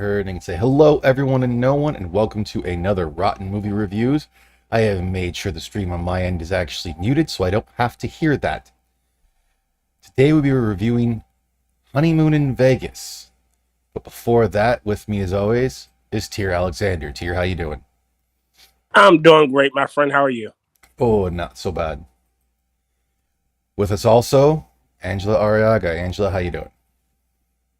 heard and say hello, everyone and no one, and welcome to another Rotn movie reviews. I have made sure the stream on my end is actually muted so I don't have to hear that. Today we'll be reviewing Honeymoon in Vegas. But before that, with me as always, is Tier Alexander. Tier, how you doing? I'm doing great, my friend. How are you? Oh, not so bad. With us also, Angela Arriaga. Angela, how you doing?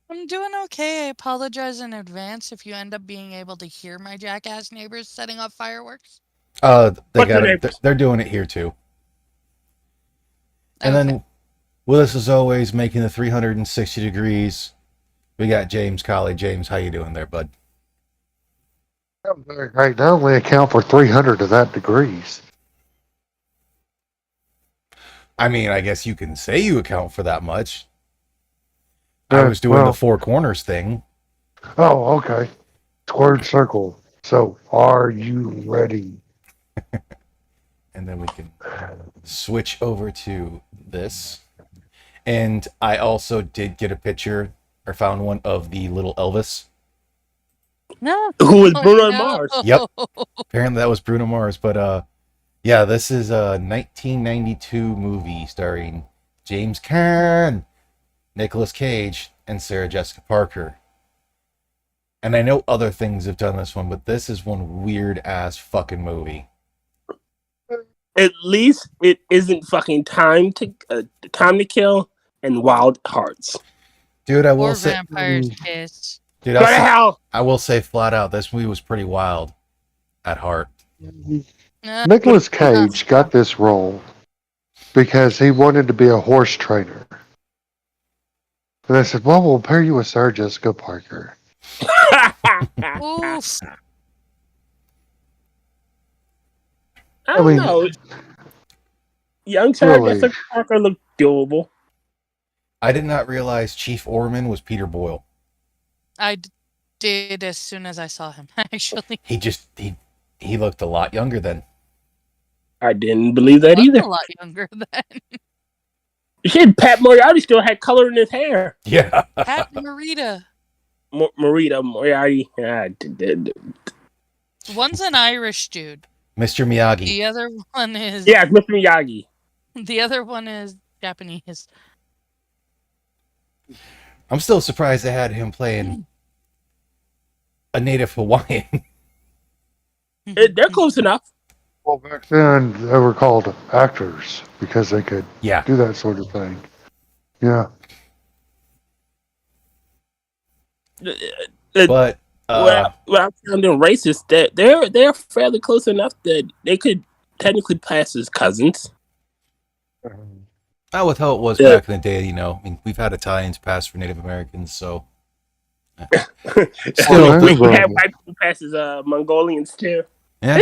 I'm doing okay. I apologize in advance if you end up being able to hear my jackass neighbors setting off fireworks. They're doing it here too. And then with us as always, making the 360 degrees, we got James Colley. James, how you doing there, bud? I'm doing great. I only account for 300 of that degrees. I mean, I guess you can say you account for that much. I was doing the four corners thing. Oh, okay. Squared circle. So, are you ready? And then we can switch over to this. And I also did get a picture, or found one, of the little Elvis. No. Who is Bruno Mars? Yep. Apparently that was Bruno Mars. But yeah, this is a 1992 movie starring James Caan, Nicolas Cage, and Sarah Jessica Parker. And I know other things have done this one, but this is one weird ass fucking movie. At least it isn't fucking Time to Kill and Wild Hearts. Dude, I will or say, Vampire's Kiss. Dude, What the hell? I will say flat out, this movie was pretty wild at heart. Nicolas Cage got this role because he wanted to be a horse trainer. And I said, well, we'll pair you with Sarah Jessica Parker. Oof. I don't know. Young Sarah Jessica Parker looked doable. I did not realize Chief Orman was Peter Boyle. I did as soon as I saw him, actually. He looked a lot younger then. I didn't believe that either. A lot younger then. Shit, Pat Moriarty still had color in his hair. Yeah. Pat Morita. Morita Moriarty. One's an Irish dude. Mr. Miyagi. The other one is... Yeah, Mr. Miyagi. The other one is Japanese. I'm still surprised they had him playing a native Hawaiian. They're close enough. Well, back then, they were called actors because they could do that sort of thing. Yeah. But well, I'm sounding racist. That they're fairly close enough that they could technically pass as cousins. With how it was back in the day, you know, I mean, we've had Italians pass for Native Americans, so. Still, we have white people pass as Mongolians too. Yeah.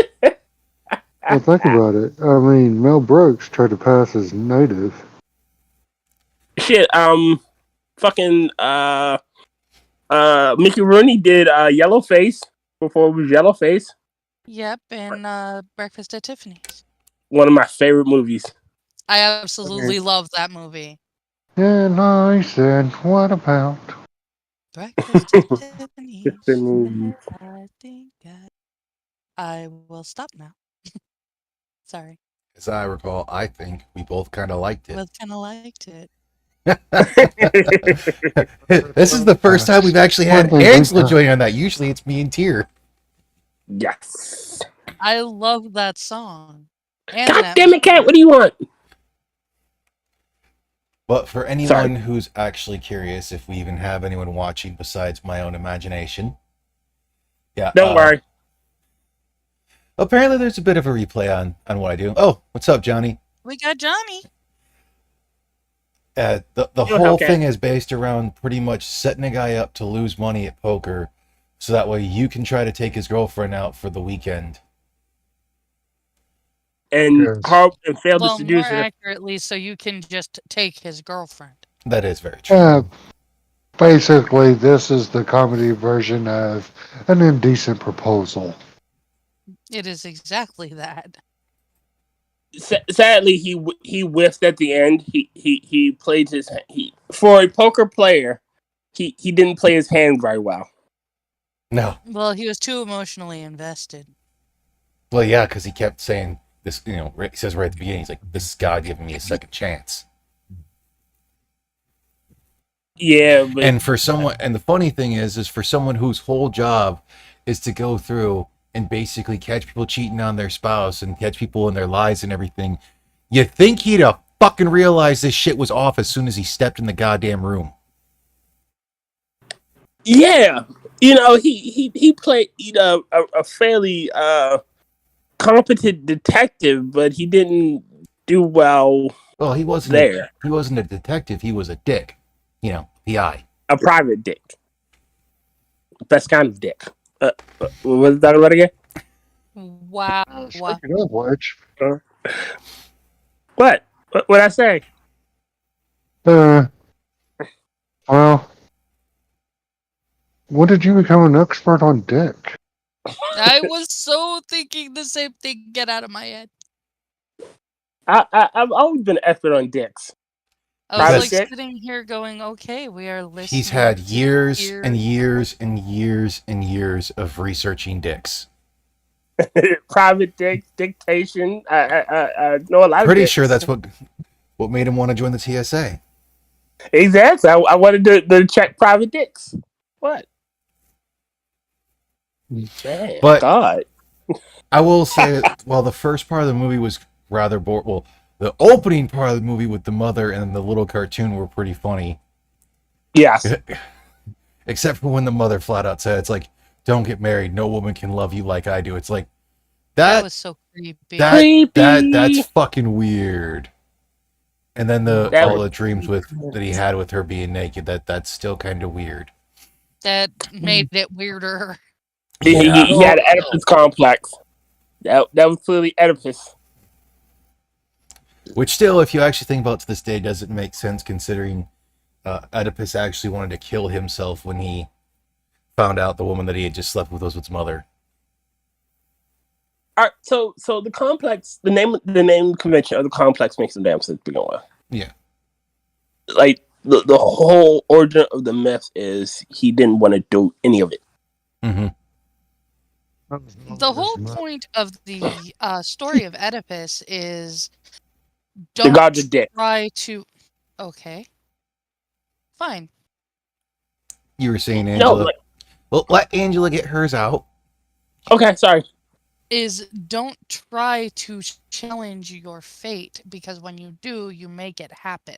Well, think about it. I mean, Mel Brooks tried to pass as native. Shit, fucking Mickey Rooney did Yellowface before it was Yellowface. Yep, and Breakfast at Tiffany's. One of my favorite movies. I absolutely love that movie. And I said, what about? Breakfast at Tiffany's. I think I will stop now. Sorry. As I recall, I think we both kind of liked it. Both kind of liked it. This is the first time we've actually had Angela join on that. Usually it's me and Tier. Yes. I love that song. God damn it, Cat, what do you want? But for anyone who's actually curious if we even have anyone watching besides my own imagination. Yeah. Don't worry. Apparently there's a bit of a replay on what I do. Oh, what's up, Johnny? We got Johnny. The whole thing is based around pretty much setting a guy up to lose money at poker so that way you can try to take his girlfriend out for the weekend. And fail to seduce her. More accurately, so you can just take his girlfriend. That is very true. Basically, this is the comedy version of an indecent proposal. It is exactly that. Sadly, he whiffed at the end. He played his for a poker player. He didn't play his hand very well. No. Well, he was too emotionally invested. Well, yeah, because he kept saying this. You know, he says right at the beginning, he's like, "This is God giving me a second chance." Yeah, but And for someone, and the funny thing is for someone whose whole job is to go through and basically catch people cheating on their spouse and catch people in their lies and everything, you think he'd have fucking realized this shit was off as soon as he stepped in the goddamn room. yeah, he played a fairly competent detective, but he didn't do well Well, there. he wasn't a detective. He was a dick. You know, PI. A private dick, best kind of dick. What was that about again? Wow. Speaking of which, What? What I say? well, when did you become an expert on dick? I was so thinking the same thing. Get out of my head. I've always been an expert on dicks. I was Private like dick? sitting here going, okay, we are listening. He's had years here. and years and years and years of researching dicks. Private dick, dictation. I know a lot of Pretty dicks. sure that's what made him want to join the TSA. Exactly. I wanted to check private dicks. What? Man, But God. I will say, while the first part of the movie was rather boring, well, the opening part of the movie with the mother and the little cartoon were pretty funny. Yes. Except for when the mother flat out said, "It's like, don't get married. No woman can love you like I do." It's like That that. was so creepy. That's fucking weird. And then all the dreams that he had with her being naked. That's still kind of weird. That made it weirder. He had an Oedipus complex. That was clearly Oedipus. Which still, if you actually think about it to this day, doesn't make sense considering Oedipus actually wanted to kill himself when he found out the woman that he had just slept with was his mother. All right, so the complex, the name convention of the complex makes some damn sense to begin with. Yeah. Like the whole origin of the myth is he didn't want to do any of it. Mm-hmm. The whole point of the story of Oedipus is The don't god's a dick. try to. Okay. Fine. You were saying Angela. No, Well, let Angela get hers out. okay, sorry. Is don't try to challenge your fate, because when you do, you make it happen.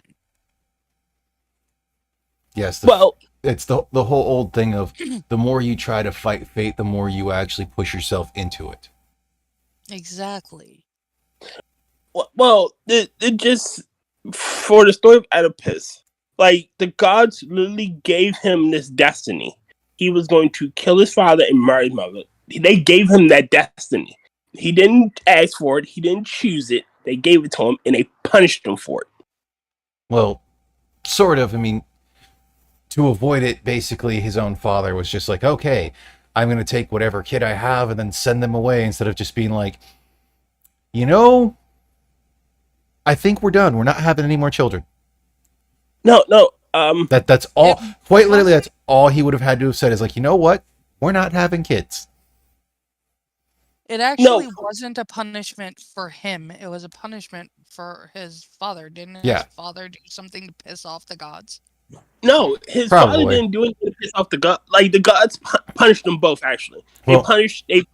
Yes. Well, it's the whole old thing of the more you try to fight fate, the more you actually push yourself into it. Exactly. well, it just for the story of Oedipus, like the gods literally gave him this destiny. He was going to kill his father and marry his mother. They gave him that destiny. He didn't ask for it. He didn't choose it. They gave it to him, and they punished him for it. Well, sort of. I mean, to avoid it, basically, his own father was just like, okay, I'm going to take whatever kid I have and then send them away instead of just being like, I think we're done. We're not having any more children. No. That's all. Quite literally, that's all he would have had to have said is like, you know what? We're not having kids. It actually wasn't a punishment for him. It was a punishment for his father. Didn't his father do something to piss off the gods? No, his father didn't do anything to piss off the gods. Like the gods punished them both. Actually, they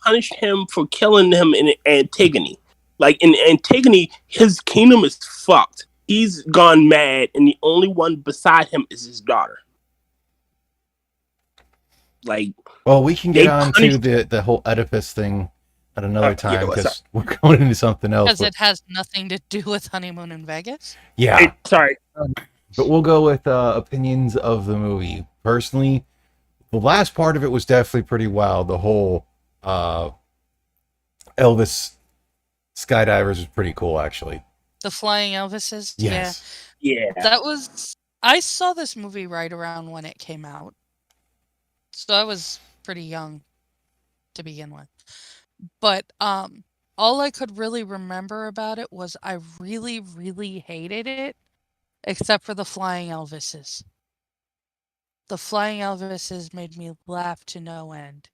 punished him for killing him in Antigone. Like in Antigone, his kingdom is fucked. He's gone mad, and the only one beside him is his daughter. Like, well, we can get on to the whole Oedipus thing at another time because we're going into something else. Because it has nothing to do with Honeymoon in Vegas. Yeah. Sorry. But we'll go with opinions of the movie. Personally, the last part of it was definitely pretty wild. The whole Elvis skydivers was pretty cool, actually. The flying Elvises? Yes. Yeah. I saw this movie right around when it came out. So I was pretty young to begin with. But all I could really remember about it was I really, really hated it, except for the flying Elvises. The Flying Elvises made me laugh to no end.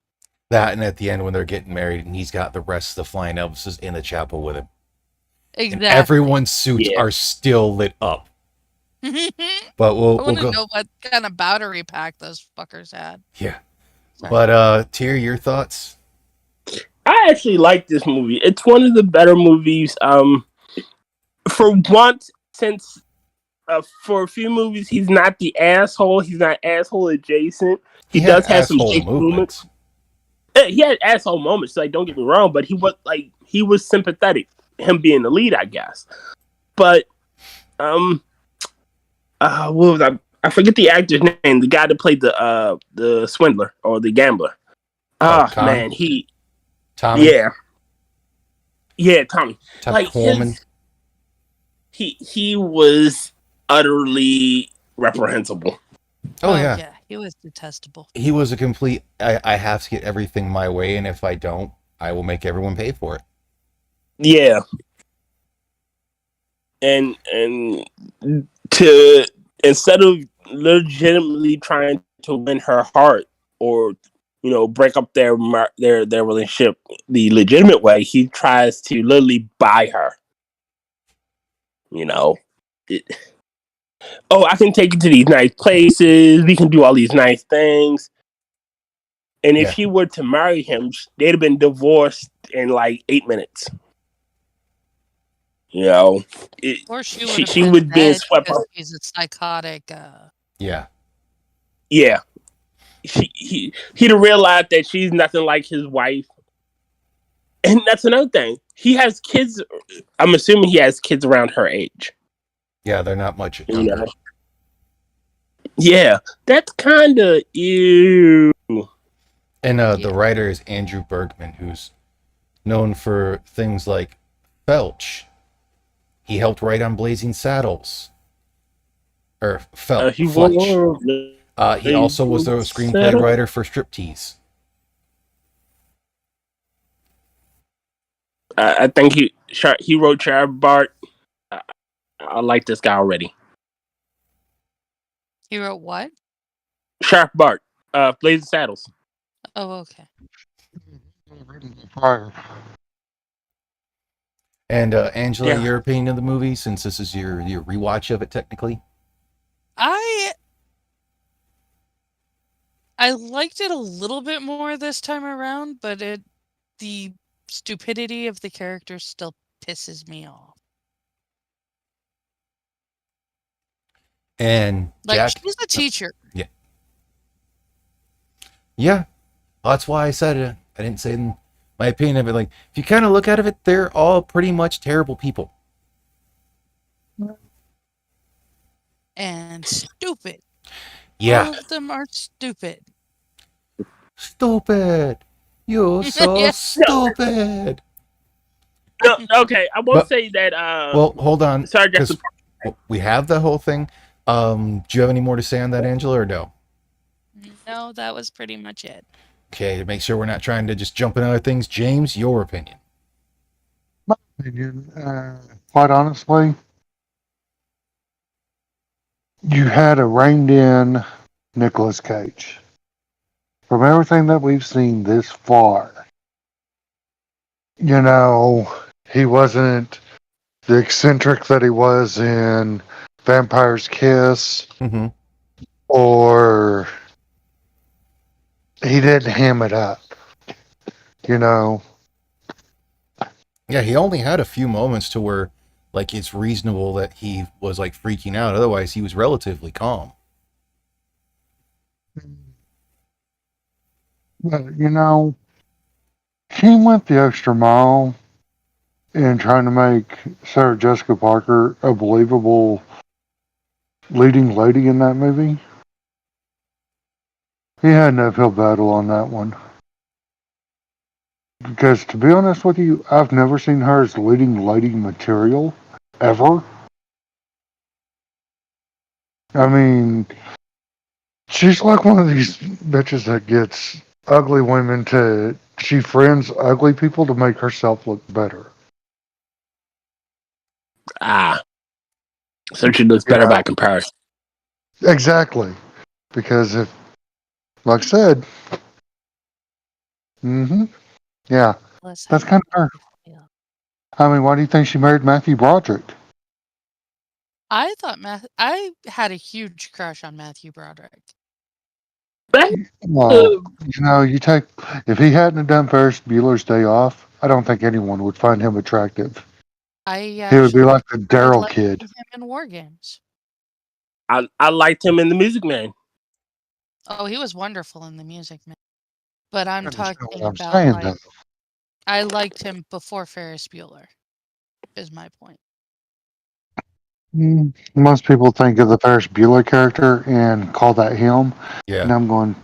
That, and at the end when they're getting married and he's got the rest of the Flying Elvises in the chapel with him. And Exactly. everyone's suits Yeah. are still lit up. I But we'll want to go. know what kind of battery pack those fuckers had. Yeah. Sorry. But Tyr, your thoughts? I actually like this movie. It's one of the better movies. For once, since for a few movies, he's not the asshole. He's not asshole adjacent. He had does have some asshole dick movements. He had asshole moments. Like, don't get me wrong, but he was sympathetic. Him being the lead, I guess. But what was I forget the actor's name. The guy that played the swindler or the gambler. Man, Tommy. Yeah, Tommy. Tommy Coleman. He was utterly reprehensible. Oh yeah. He was detestable. He was a complete. I have to get everything my way, and if I don't, I will make everyone pay for it. Yeah. And to instead of legitimately trying to win her heart or break up their relationship the legitimate way, he tries to literally buy her. I can take you to these nice places. We can do all these nice things. And if she were to marry him, they'd have been divorced in like 8 minutes. Or she would be swept up. He's a psychotic. Yeah. He'd have realized that she's nothing like his wife. And that's another thing. He has kids. I'm assuming he has kids around her age. Yeah, they're not much younger. Yeah, that's kind of ew. And the writer is Andrew Bergman, who's known for things like Felch. He helped write on Blazing Saddles. Or Fletch. He also was the screenplay writer for Striptease. I think he wrote Sharp Bart. I like this guy already. He wrote what? Sharp Bart. Blazing Saddles. Oh, okay. And Angela, your opinion of the movie, since this is your rewatch of it technically? I liked it a little bit more this time around, but the stupidity of the characters still pisses me off. And Jack, she's a teacher. Yeah. Yeah. That's why I said it. I didn't say my opinion of it. Like, if you kind of look at it, they're all pretty much terrible people. And stupid. Yeah. All of them are stupid. Stupid. You're so stupid. No, okay, I won't say that. Well, hold on. Sorry, Justin. We have the whole thing. Do you have any more to say on that, Angela, or no? No, that was pretty much it. Okay, to make sure we're not trying to just jump in other things. James, your opinion. My opinion, quite honestly, you had a reined-in Nicolas Cage. From everything that we've seen this far, he wasn't the eccentric that he was in Vampire's Kiss, or he didn't ham it up, Yeah, he only had a few moments to where, like, it's reasonable that he was, like, freaking out. Otherwise, he was relatively calm. But, he went the extra mile in trying to make Sarah Jessica Parker a believable leading lady in that movie. He had an uphill battle on that one. Because, to be honest with you, I've never seen her as leading lady material, ever. I mean, she's like one of these bitches that gets ugly women she friends ugly people to make herself look better. So she looks better by comparison. Exactly. Because if, like I said, yeah, Let's that's have kind of her. yeah. I mean, why do you think she married Matthew Broderick? I thought I had a huge crush on Matthew Broderick. Well, you take, if he hadn't have done Ferris Bueller's Day Off, I don't think anyone would find him attractive. I He would be actually like the started Daryl liking kid. him in War Games. I liked him in The Music Man. Oh, he was wonderful in The Music Man. But I'm You understand talking what I'm about saying, like though. I liked him before Ferris Bueller. Is my point. Most people think of the Ferris Bueller character and call that him, and Yeah. I'm going,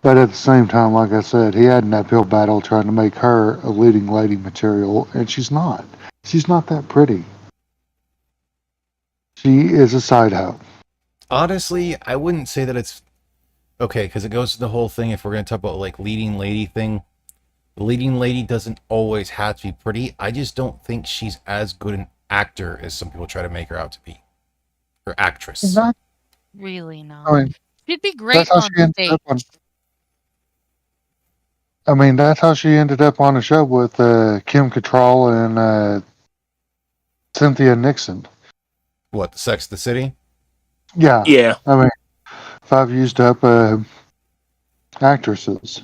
But at the same time, like I said, he had an uphill battle trying to make her a leading lady material, and she's not. She's not that pretty. She is a side hoe. Honestly, I wouldn't say that it's okay because it goes to the whole thing. If we're going to talk about like leading lady thing, the leading lady doesn't always have to be pretty. I just don't think she's as good an actor as some people try to make her out to be, or actress. Not, Really not. I mean, She'd be that's great how on she ended stage. up on. I mean, that's how she ended up on a show with Kim Cattrall and Cynthia Nixon. What, the Sex of the City? Yeah. Yeah. I mean, if I've used up actresses.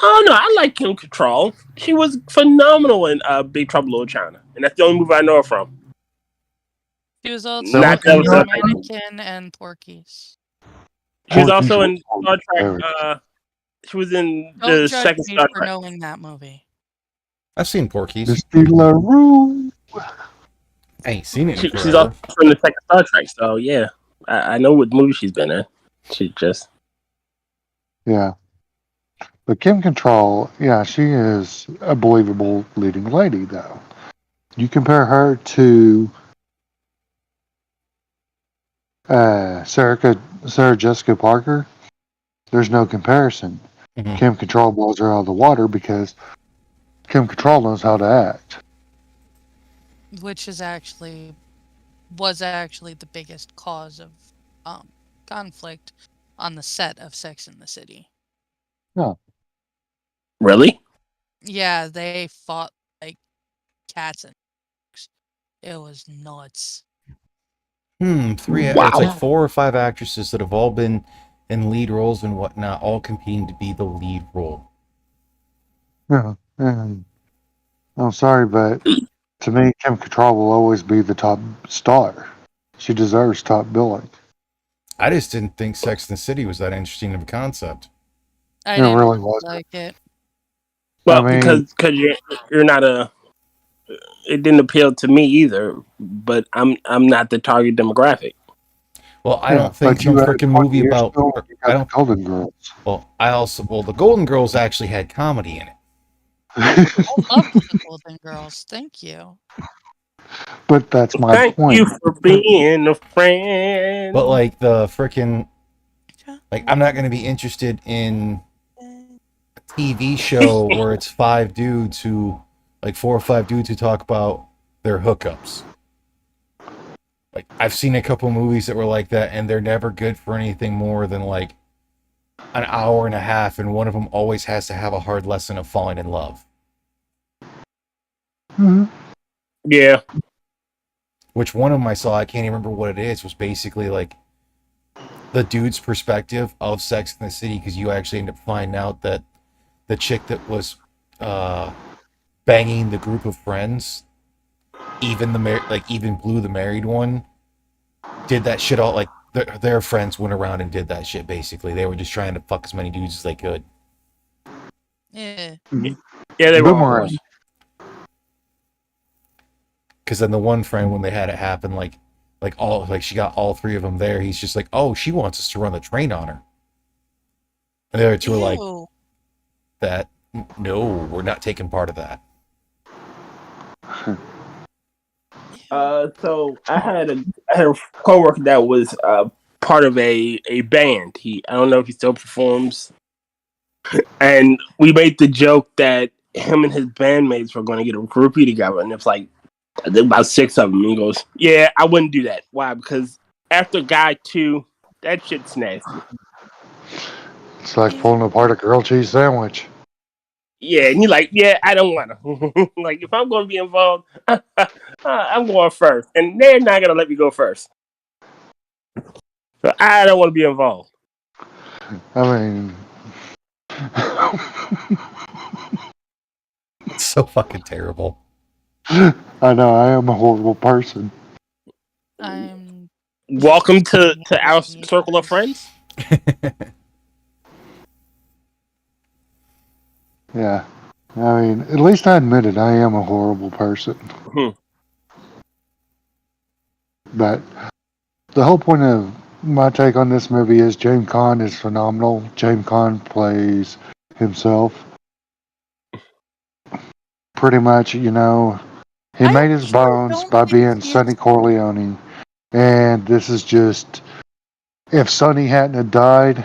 Oh no, I like Kim Cattrall. She was phenomenal in Big Trouble in Little China, and that's the only movie I know her from. She was also Not in that was The Mannequin and Porky's. She was Porky's also in was Star Trek. hilarious. She was in Don't the judge second me Star for Trek. knowing that movie. I've seen Porky's. Misty LaRue. I ain't seen it in She's forever. also in the second Star Trek. So yeah, I know what movie she's been in. She just Yeah. But Kim Cattrall, yeah, she is a believable leading lady, though. You compare her to Sarah Jessica Parker, there's no comparison. Mhm. Kim Cattrall blows her out of the water because Kim Cattrall knows how to act. Which was actually the biggest cause of conflict on the set of Sex and the City. really. Yeah, they fought like cats and dogs. It was nuts. Wow. It's like 4 or 5 actresses that have all been in lead roles and whatnot, all competing to be the lead role. Yeah. And I'm sorry, but to me, Kim Cattrall will always be the top star. She deserves top billing. I just didn't think Sex and the City was that interesting of a concept. I It didn't really was. like it. Well, I mean, because you're not a. It didn't appeal to me either, but I'm not the target demographic. Well, I yeah, don't think but some you had freaking 20 movie years about. ago, you I got don't. the Golden Girls. Well, the Golden Girls actually had comedy in it. I loved the Golden Girls. Thank you. But that's my Thank point. you for being a friend. But like the freaking, like I'm not going to be interested in a TV show where it's 5 dudes who, like 4 or 5 dudes who talk about their hookups. Like I've seen a couple movies that were like that, and they're never good for anything more than like an hour and a half, and one of them always has to have a hard lesson of falling in love. Mhm. Yeah. Which one of them I saw, I can't even remember what it is, was basically like the dude's perspective of Sex in the City, because you actually end up finding out that the chick that was banging the group of friends, even even Blue, the married one, did that shit all like their friends went around and did that shit. Basically, they were just trying to fuck as many dudes as they could. Yeah. Yeah, they were all Boomerang. horse. Because then the one friend, when they had it happen, she got all 3 of them there. He's just like, "Oh, she wants us to run the train on her." And the other 2 were like, Ew. "That no, we're not taking part of that." So I had a coworker that was part of a band. I don't know if he still performs. And we made the joke that him and his bandmates were going to get a groupie together, and it's like about 6 of them. And he goes, "Yeah, I wouldn't do that. Why? Because After Guy 2, that shit's nasty. It's like pulling apart a grilled cheese sandwich. Yeah, and you're like, yeah, I don't want to. Like, if I'm going to be involved, I'm going first. And they're not going to let me go first. So I don't want to be involved. I mean, It's so fucking terrible. I know I am a horrible person. I'm Welcome to our circle of friends. Yeah. I mean, at least I admit it. I am a horrible person. Hmm. But the whole point of my take on this movie is James Caan is phenomenal. James Caan plays himself. Pretty much, he I made his actually bones don't by think being he Sonny is. Corleone. And this is just, if Sonny hadn't have died,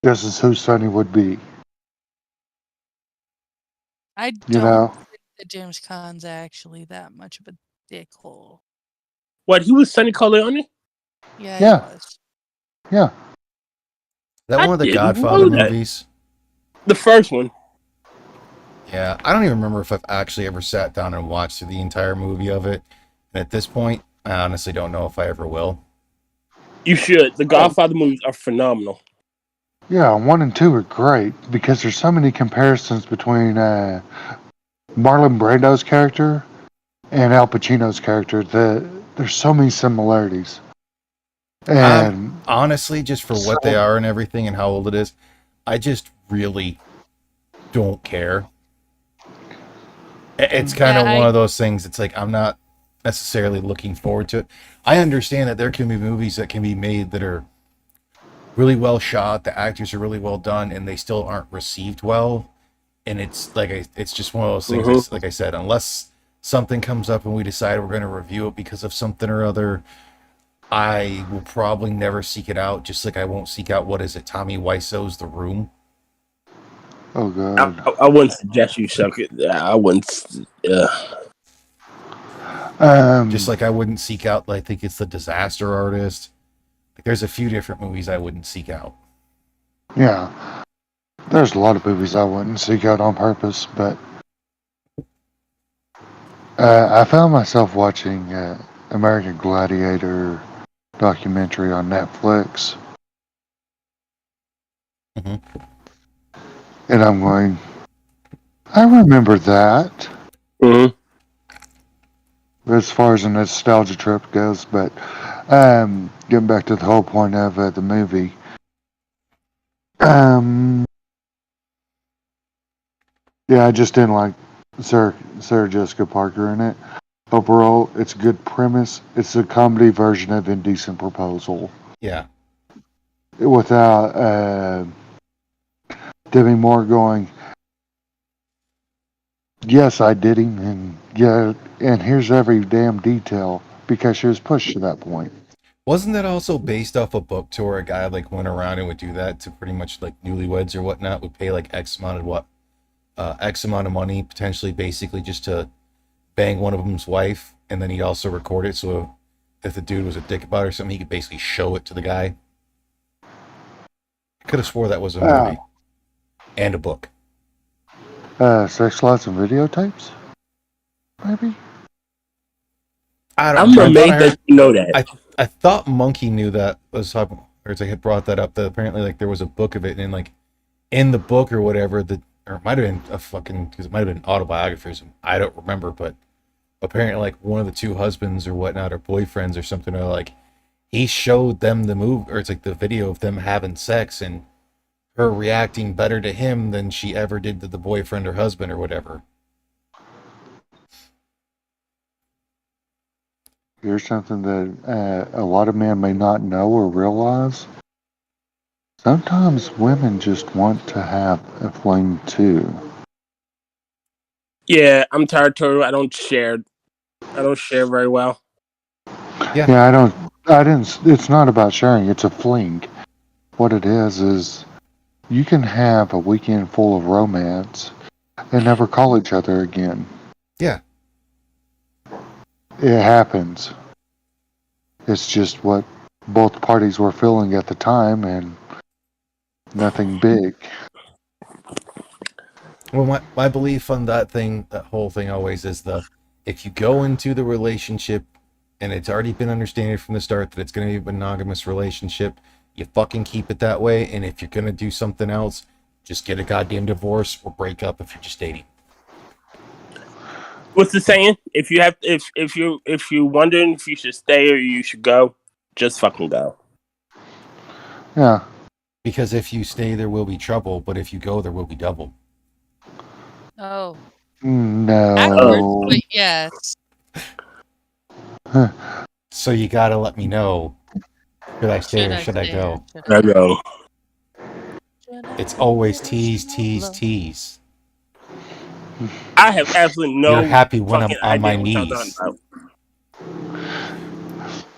this is who Sonny would be. I You don't know? think that James Caan's actually that much of a dickhole. What, he was Sonny Corleone? Yeah, Yeah. he was. Yeah. Is that I one of the didn't Godfather know that. movies? The first one. Yeah, I don't even remember if I've actually ever sat down and watched through the entire movie of it. And at this point, I honestly don't know if I ever will. You should. The Godfather movies are phenomenal. Yeah, 1 and 2 are great because there's so many comparisons between Marlon Brando's character and Al Pacino's character that there's so many similarities. And Honestly, just for what they are and everything and how old it is, I just really don't care. It's kind of one of those things. It's like I'm not necessarily looking forward to it. I understand that there can be movies that can be made that are really well shot, the actors are really well done, and they still aren't received well. And it's like it's just one of those things. Mhm. Like I said, unless something comes up and we decide we're going to review it because of something or other, I will probably never seek it out. Just like I won't seek out what is it, Tommy Wiseau's The Room. oh god, I wouldn't suggest you suck it. I wouldn't. Just like I wouldn't seek out, I think it's The Disaster Artist. Like there's a few different movies I wouldn't seek out. yeah, there's a lot of movies I wouldn't seek out on purpose, but I found myself watching American Gladiator documentary on Netflix, Mhm. and I'm going, I remember that. Mhm. As far as a nostalgia trip goes, but getting back to the whole point of the movie, yeah, I just didn't like Sarah Jessica Parker in it. Overall, it's a good premise. It's a comedy version of Indecent Proposal Yeah. without Demi Moore going, yes, I did him, and yeah, and here's every damn detail because she was pushed to that point. Wasn't that also based off a book to where a guy like went around and would do that to pretty much like newlyweds or whatnot, would pay like X amount of money, potentially basically just to bang one of them's wife, and then he'd also record it so if the dude was a dick about it or something, he could basically show it to the guy. I could have swore that was a movie and a book. Sex Lots and Videotapes? Maybe? I I'm don't know. amazed that you know that. I thought Monkey knew that was talking, or it's like had brought that up. That apparently like there was a book of it, and like in the book or whatever, or it might have been a fucking because it might have been autobiography or something. I don't remember, but apparently like one of the two husbands or whatnot or boyfriends or something are like he showed them the movie or it's like the video of them having sex and her reacting better to him than she ever did to the boyfriend or husband or whatever. Here's something that a lot of men may not know or realize. Sometimes women just want to have a fling too. Yeah, I'm territorial. I don't share very well. Yeah, I didn't, it's not about sharing, it's a fling. What it is you can have a weekend full of romance and never call each other again. Yeah. It happens. It's just what both parties were feeling at the time, and nothing big. Well, my belief on that whole thing always is if you go into the relationship and it's already been understanding from the start that it's going to be a monogamous relationship, you fucking keep it that way. And if you're going to do something else, just get a goddamn divorce or break up if you're just dating. What's the saying? If you're wondering if you should stay or you should go, just fucking go. Yeah. Because if you stay, there will be trouble, but if you go, there will be double. Oh. No. Backwards, but yes. So you gotta let me know. Should I stay or should I go? I go. It's always tease, tease, tease. I have absolutely no. You're happy when I'm fucking on my idea what y'all knees. talking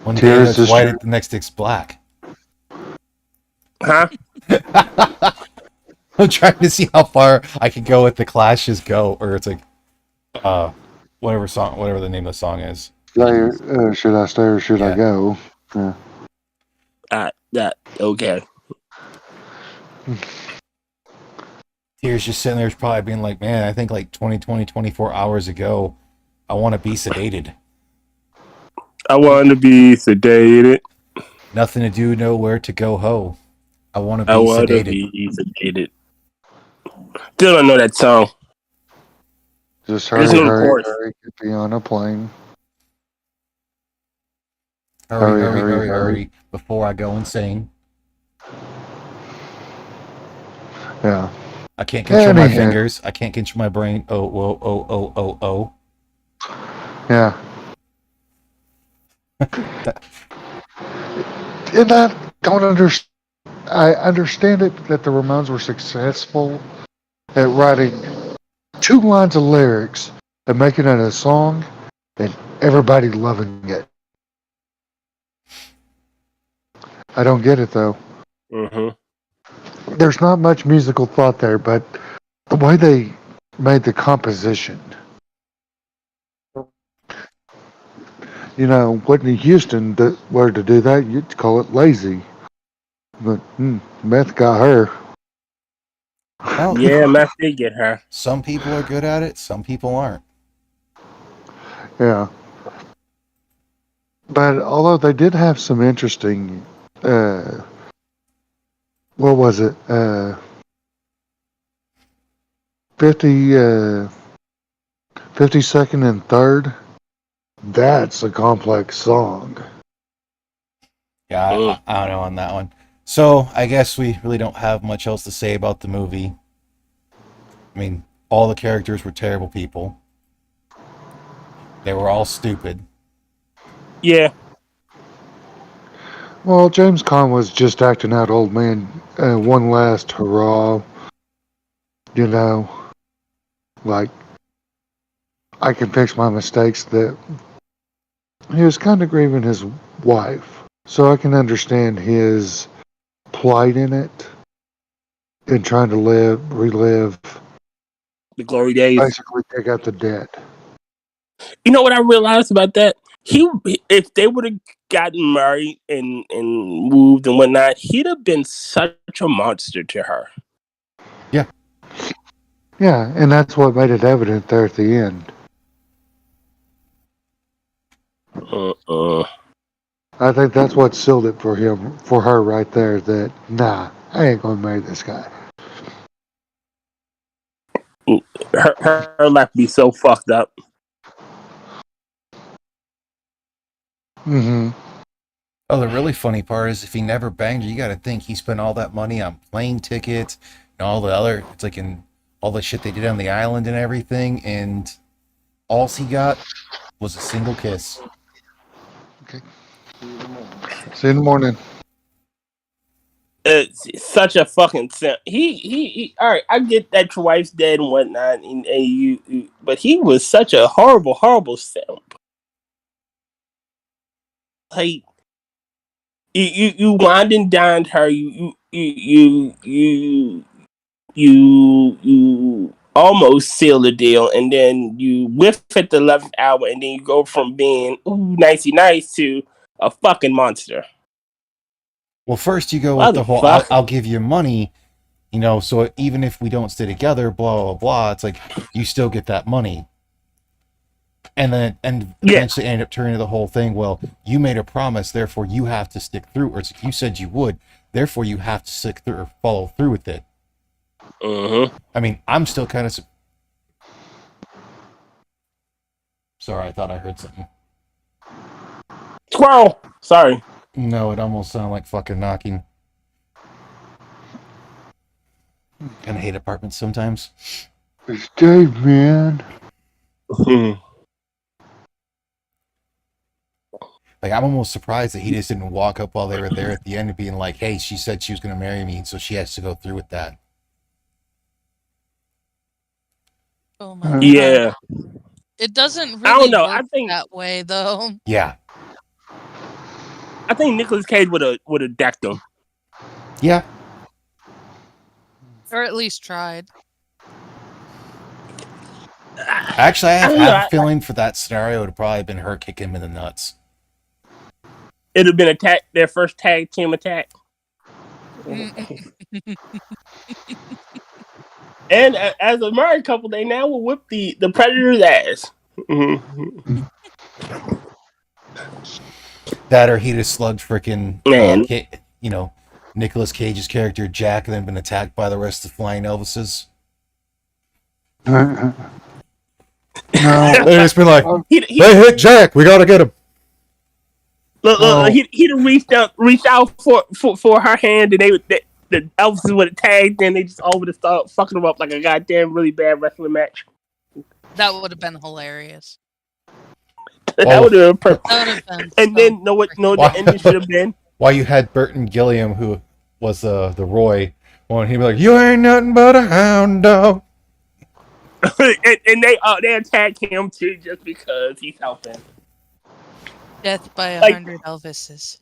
One day Tears it's is white, true. the next it's black. about. Huh? I'm trying to see how far I can go with the Clash's "Go," or it's like, whatever the name of the song is. Should I stay or should I Yeah. go? Yeah. That okay. Tears just sitting there probably being like, man, I think like 24 hours ago, I want to be sedated. I want to be sedated. Nothing to do, nowhere to go, ho. I want to be I want to sedated. be sedated. Still don't know that song. Just I hurry, just know the hurry, chorus. hurry, get me on a plane. Hurry, before I go insane. Yeah. I can't control my Anyhow. fingers. I can't control my brain. Oh. Yeah. And I understand it that the Ramones were successful at writing 2 lines of lyrics and making it a song and everybody loving it. I don't get it though. Mm-hmm. There's not much musical thought there, but the way they made the composition. You know, Whitney Houston were to do that, you'd call it lazy. But meth got her. Well, Yeah, Matt did get her. some people are good at it. Some people aren't. Yeah. But although they did have some interesting, what was it? 52nd and 3rd. That's a complex song. Yeah, I don't know on that one. So I guess we really don't have much else to say about the movie. I mean, all the characters were terrible people. They were all stupid. Yeah. Well, James Caan was just acting out old man, one last hurrah. You know, like, I can fix my mistakes. That he was kind of grieving his wife. So I can understand his plight in it and trying to relive, The glory days. basically take out the debt. You know what I realized about that? If they would have gotten married and moved and whatnot, he'd have been such a monster to her. Yeah. Yeah, and that's what made it evident there at the end. I think that's what sealed it for her right there, that, nah, I ain't gonna marry this guy. Her life be so fucked up. Mm-hmm. Oh, the really funny part is if he never banged her, you got to think he spent all that money on plane tickets and all the other, it's like in all the shit they did on the island and everything, and all he got was a single kiss. Okay. See you in the morning. It's such a fucking simp. He all right, I get that your wife's dead and whatnot, and you, but he was such a horrible simp. Like you wined and dined her. You almost seal the deal, and then you whiff at the 11th hour, and then you go from being nicey nice to a fucking monster. Well, first you go What with the the whole fuck? I'll give you money, you know, so even if we don't stay together, blah blah blah, it's like you still get that money. And Yeah. eventually end up turning the whole thing, well, you made a promise, therefore you have to stick through, or it's like you said you would, therefore you have to stick through or follow through with it. I mean, I'm still kind of sorry, I thought I heard something. Squirrel. Sorry. No, it almost sounded like fucking knocking. Kind of hate apartments sometimes. It's Dave, man. Like, I'm almost surprised that he just didn't walk up while they were there at the end and being like, hey, she said she was going to marry me, so she has to go through with that. Oh my god. Yeah. It doesn't I don't really know. work I think that way though. Yeah. Nicolas Cage would have decked him. Yeah. Or at least tried. Actually, I I have don't half know. a feeling for that scenario, it would have probably been her kicking him in the nuts. It'd have been their first tag team attack. And as a married couple, they now will whip the Predator's ass. That or he'd have slugged freaking, Man. you know, Nicolas Cage's character Jack, and then been attacked by the rest of the flying Elvises. No. They just been like, He they hit Jack, we gotta get him. look, he'd have reached out for her hand, and the Elvises would have tagged, and they just all would have started fucking him up like a goddamn really bad wrestling match. That would have been hilarious. That would have been perfect. That would have been. And then the ending should have been. Why you had Burton Gilliam, who was the Roy, when he'd be like, you ain't nothing but a hound dog. and they attack him too just because he's helping. Death by 100 Elvises.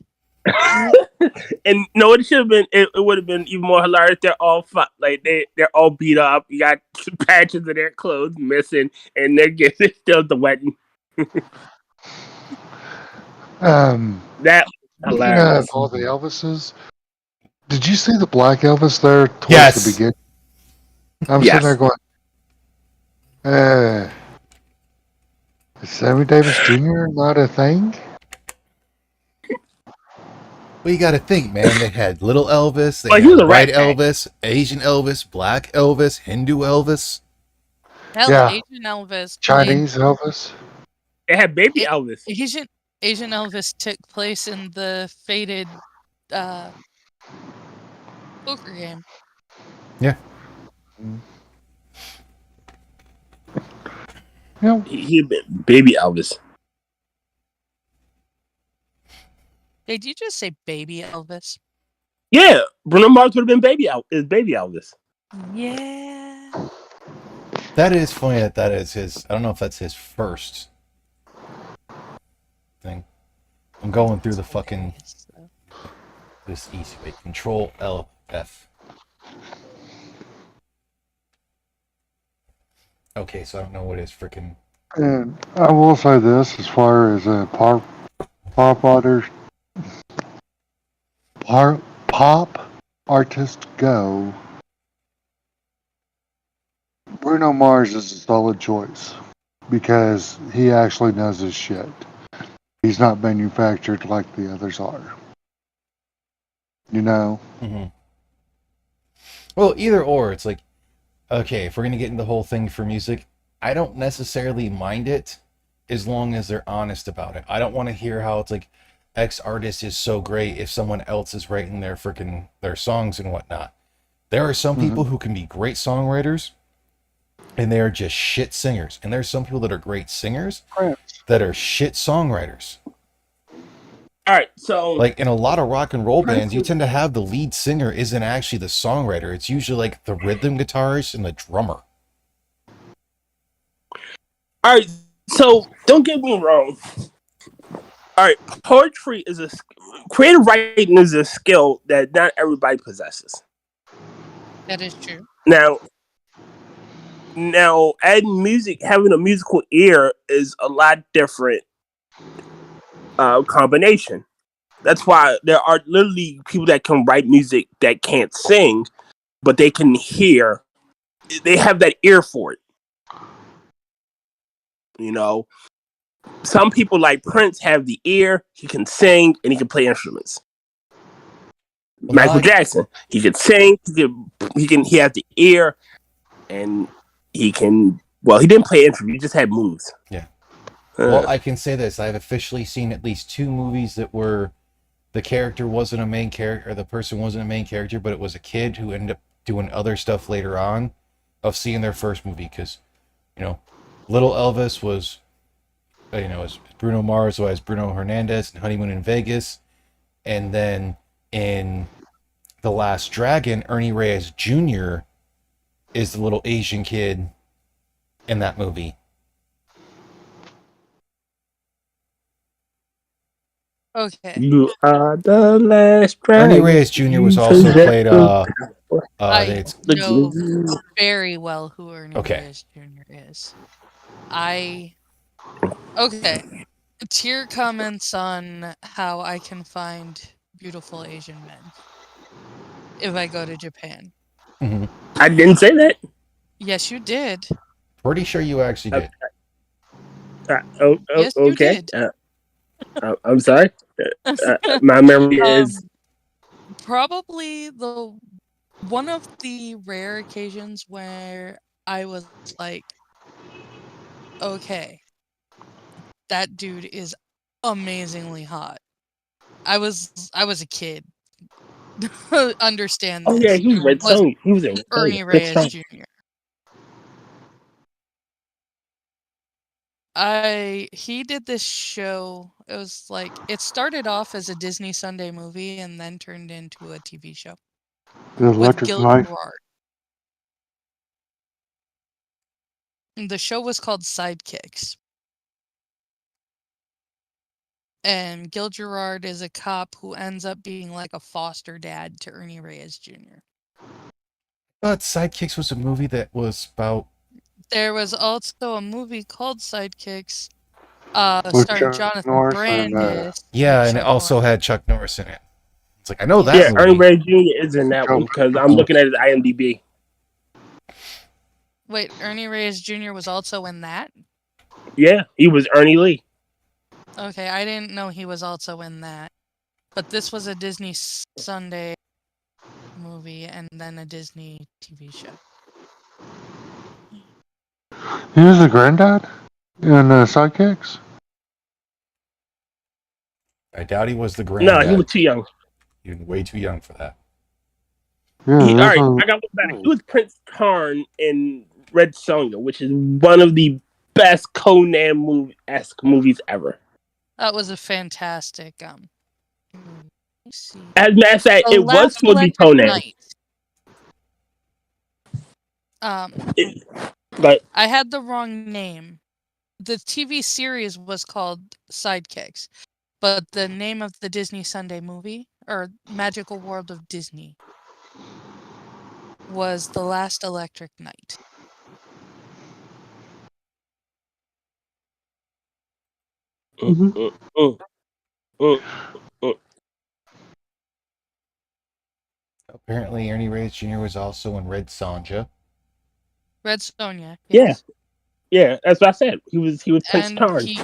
And no, it should have been. It would have been even more hilarious. They're all they're all beat up. You got patches of their clothes missing, and they're still the wedding. That hilarious. All the Elvises. Did you see the black Elvis there towards Yes. the beginning? I'm Yes. sitting there going, is Sammy Davis Jr. not a thing? Well, you got to think, man. They had little Elvis, they Well, he was had a white rat bag. Elvis, Asian Elvis, black Elvis, Hindu Elvis. Hell, Yeah. Asian Elvis. Chinese Elvis? They had baby Elvis. Asian Elvis took place in the Fated poker game. Yeah. Yeah. He been baby Elvis. Did you just say baby Elvis? Yeah, Bruno Mars would have been baby Elvis. Yeah. That is funny that is his. I don't know if that's his first thing. I'm going through the fucking this easy way. Control LF. Okay, so I don't know what his freaking. And I will say this as far as pop artists go, Bruno Mars is a solid choice because he actually knows his shit. He's not manufactured like the others are. You know? Mm-hmm. Well, either or, it's like, okay, if we're gonna get into the whole thing for music, I don't necessarily mind it as long as they're honest about it. I don't want to hear how it's like X artist is so great if someone else is writing their songs and whatnot. There are some people who can be great songwriters and they are just shit singers. And there's some people that are great singers that are shit songwriters. All right, so Like in a lot of rock and roll bands, you tend to have the lead singer isn't actually the songwriter. It's usually like the rhythm guitarist and the drummer. all right, so don't get me wrong. All right, poetry is creative writing is a skill that not everybody possesses. That is true. Now, adding music, having a musical ear is a lot different combination. That's why there are literally people that can write music that can't sing, but they can hear. They have that ear for it. You know, some people like Prince have the ear. He can sing and he can play instruments. Well, Michael Jackson, he can sing. He has the ear, and he can. Well, he didn't play instruments. He just had moves. Yeah. Well, I can say this: I've officially seen at least 2 movies that were the character wasn't a main character, or the person wasn't a main character, but it was a kid who ended up doing other stuff later on. Of seeing their first movie, because Little Elvis was, as Bruno Mars, or as Bruno Hernandez in Honeymoon in Vegas, and then in The Last Dragon, Ernie Reyes Jr. is the little Asian kid in that movie. Okay. You are the last Ernie dragon. Reyes Jr. was also played. I It's know very well who Ernie Okay. Reyes Jr. is. Okay. Tier comments on how I can find beautiful Asian men if I go to Japan. mhm. I didn't say that. Yes, you did. Pretty sure you actually did. Yes, you Okay. did. I'm sorry. My memory is. Probably one of the rare occasions where I was like, okay, that dude is amazingly hot. I was a kid. Understand Oh this. yeah, he was Red Was Sonja. He was in Red Ernie Sonja. Good Reyes stuff. Jr. He did this show. It was like it started off as a Disney Sunday movie and then turned into a TV show The with Electric Gil Knife. Gerard. The show was called Sidekicks. And Gil Gerard is a cop who ends up being like a foster dad to Ernie Reyes Jr. But Sidekicks was a movie that was about. There was also a movie called Sidekicks, With starring Chuck Jonathan Norris Brandis. Yeah, and it Chuck also Norris. had Chuck Norris in it. It's like, I know that Yeah, movie. Ernie Reyes Jr. is in that Joe one because I'm Pesci. looking at his IMDb. Wait, Ernie Reyes Jr. was also in that? Yeah, he was Ernie Lee. Okay, I didn't know he was also in that. But this was a Disney Sunday movie and then a Disney TV show. He was the granddad in Sidekicks? I doubt he was the No, granddad. he was too young. He was way too young for that. Yeah, All right, a- I got one better. He was Prince Tarn in Red Sonja, which is one of the best Conan-esque movies ever. That was a fantastic movie. Let's see. As a matter of fact, The it was Last supposed to be Electric Conan. Knight. But I had the wrong name. The TV series was called Sidekicks, but the name of the Disney Sunday movie, or Magical World of Disney, was The Last Electric Knight. Apparently, Ernie Reyes Jr. was also in Red Sonja. Red Sonja, Yeah. yes. Yeah, that's what I said. He was Prince And Tarn. he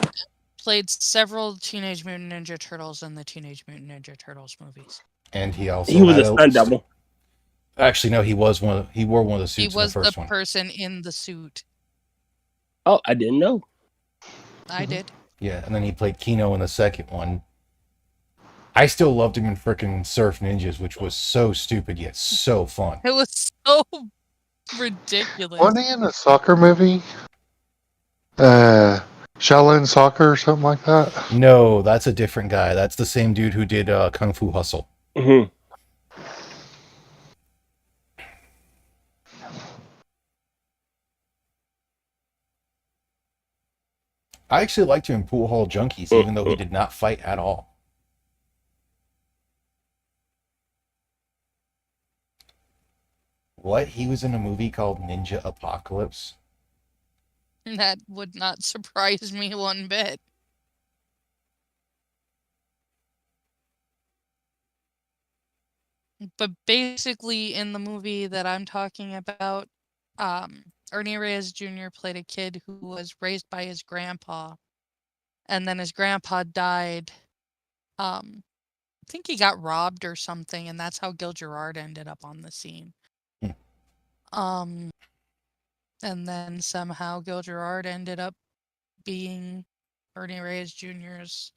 played several Teenage Mutant Ninja Turtles in the Teenage Mutant Ninja Turtles movies. And he also He was had a stunt double. Actually, no, he was one. He wore one of the suits He was in the first the one. person in the suit. Oh, I didn't know. I did. Yeah, and then he played Kino in the second one. I still loved him in frickin' Surf Ninjas, which was so stupid yet so fun. It was so ridiculous. Wasn't he in a soccer movie? Shaolin Soccer or something like that? No, that's a different guy. That's the same dude who did Kung Fu Hustle. Mm-hmm. I actually liked him in Pool Hall Junkies, even though he did not fight at all. What? He was in a movie called Ninja Apocalypse? That would not surprise me one bit. But basically, in the movie that I'm talking about, Ernie Reyes Jr. played a kid who was raised by his grandpa, and then his grandpa died. I think he got robbed or something, and that's how Gil Gerard ended up on the scene. Hmm. And then somehow Gil Gerard ended up being Ernie Reyes Jr.'s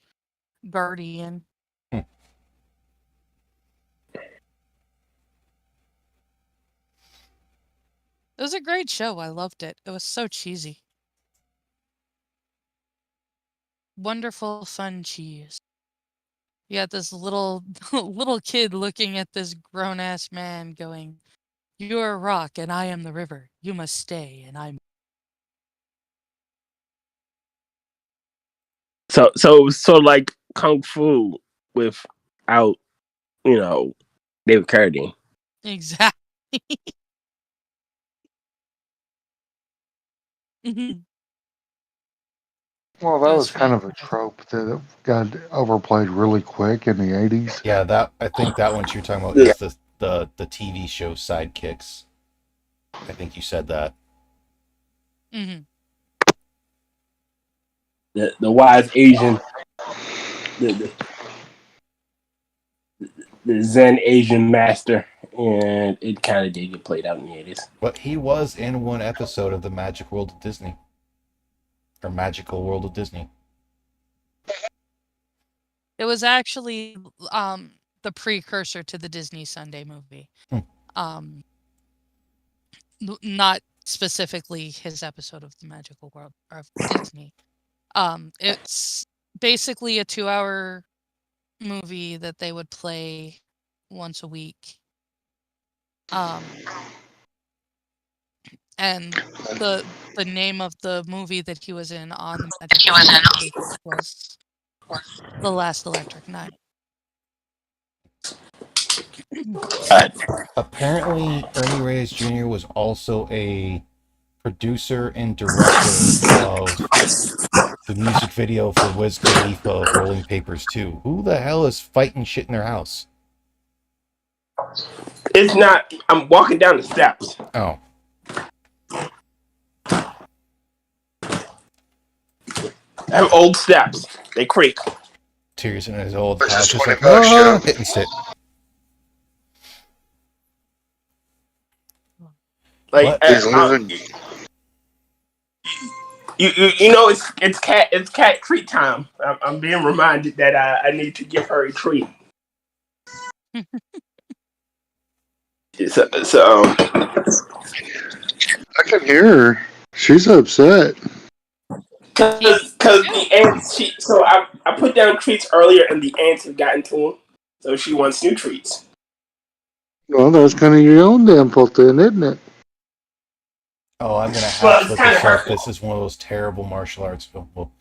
guardian. Hmm. It was a great show. I loved it. It was so cheesy. Wonderful, fun cheese. You had this little little kid looking at this grown-ass man going, "You're a rock and I am the river. You must stay and I'm..." So it was sort of like Kung Fu without, David Carradine. Exactly. Mhm. Well, that That was was kind of a fantastic. trope that got overplayed really quick in the 80s. Yeah, I think that one you're talking about Yeah. is the TV show Sidekicks. I think you said that. Mhm. The wise Asian, the Zen Asian master, and it kind of did get played out in the 80s. But he was in one episode of the Magic World of Disney. Or Magical World of Disney. It was actually the precursor to the Disney Sunday movie. Um Not specifically his episode of the Magical World of Disney. It's basically a 2-hour movie that they would play once a week. And the name of the movie that he was in on the Magical World of Disney was The Last Electric Night. Apparently, Ernie Reyes Jr. was also a producer and director of the music video for Wiz Khalifa of Rolling Papers 2. Who the hell is fighting shit in their house? It's not. I'm walking down the steps. Oh. I have old steps. They creak. Tears in his old This house, is just like, 20 bucks, Joe. hit and sit. Like What? He's losing. it's cat treat time. I'm being reminded that I need to give her a treat. So I can hear her. She's upset. because the ants. I put down treats earlier, and the ants have gotten to them. So she wants new treats. Well, that's kind of your own damn fault then, isn't it? Oh, I'm gonna Well, have it's to look kinda this up. hurtful. This is one of those terrible martial arts films. Well,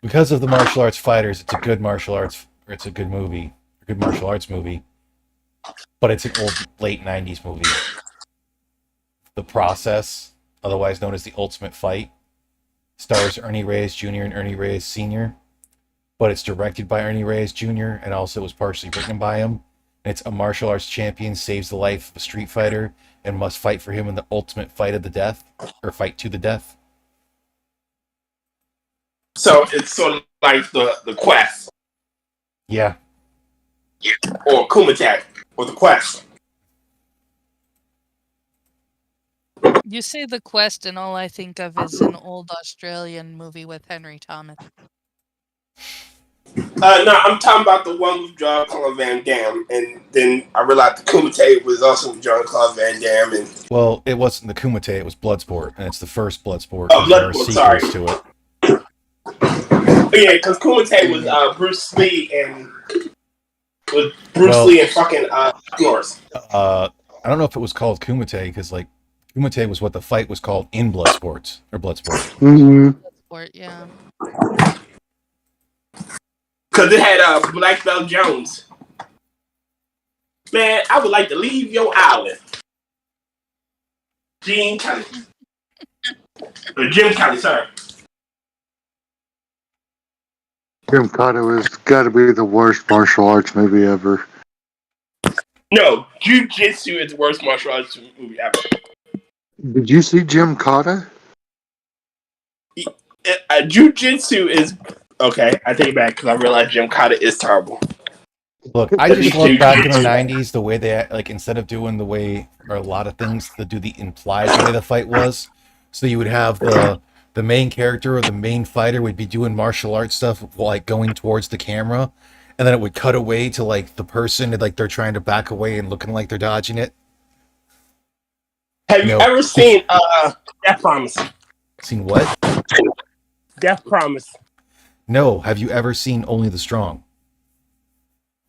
because of the martial arts fighters, it's a good martial arts. Or it's a good movie, a good martial arts movie. But it's an old late '90s movie. The Process, otherwise known as The Ultimate Fight, stars Ernie Reyes Jr. and Ernie Reyes Sr. But it's directed by Ernie Reyes Jr. and also was partially written by him. And it's a martial arts champion saves the life of a street fighter and must fight for him in the ultimate fight of the death, or fight to the death. So it's sort of like the quest Yeah. or Kumite or the quest. You say The Quest, and all I think of is an old Australian movie with Henry Thomas. No, I'm talking about the one with Jean-Claude Van Damme, and then I realized the Kumite was also with Jean-Claude Van Damme. And Well, it wasn't the Kumite, it was Bloodsport, and it's the first Bloodsport. Oh, There are Bloodsport, sequels sorry. to it. Yeah, because Kumite was Bruce Lee and fucking Norris. I don't know if it was called Kumite, because like Kumite was what the fight was called in Bloodsport. Mm-hmm. Sport, yeah. Because it had Black Belt Jones. Man, I would like to leave your island. Gene Kelly. Or Jim Kelly, sorry. Jim Carter has got to be the worst martial arts movie ever. No, Jiu-Jitsu is the worst martial arts movie ever. Did you see Jim Cotta? Jiu-Jitsu is okay. I take it back because I realize Jim Cotta is terrible. Look, I just love back in the '90s the way they like instead of doing the way or a lot of things to do the implied the way the fight was. So you would have the main character or the main fighter would be doing martial arts stuff like going towards the camera, and then it would cut away to like the person and like they're trying to back away and looking like they're dodging it. Have you ever seen Death Promise? Seen what? Death Promise. No. Have you ever seen Only the Strong?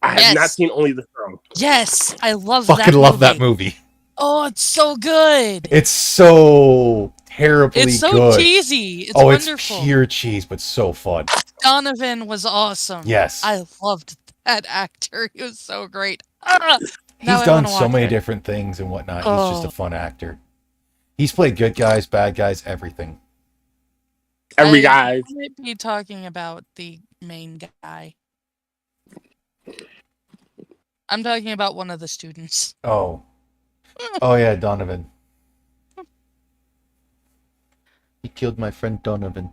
I have not seen Only the Strong. Yes, I love Fucking love that movie. Oh, it's so good. It's so terribly good. It's so cheesy. It's wonderful. It's pure cheese, but so fun. Donovan was awesome. Yes. I loved that actor. He was so great. He's done so many different things and whatnot. He's just a fun actor. He's played good guys, bad guys, everything. Every guy. I might be talking about the main guy. I'm talking about one of the students. Oh. Oh, yeah, Donovan. He killed my friend Donovan.